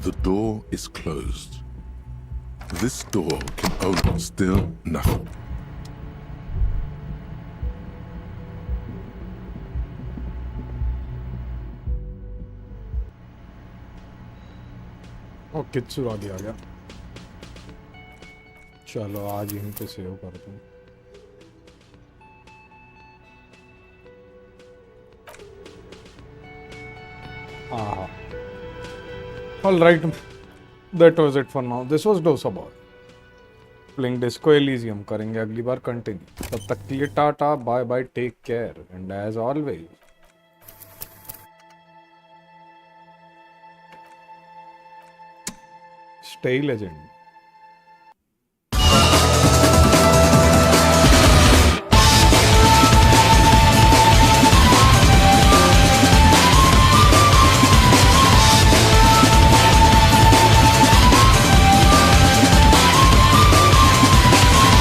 The door is closed. This door can open still nothing. ओ किच्चू आगे आ गया। चलो आज यहीं पे save करते हैं। All right, that was it for now. This was Dosa Boy playing Disco Elysium. करेंगे अगली बार कंटिन्यू। तब तक के लिए tata, bye bye, take care and as always stay legend.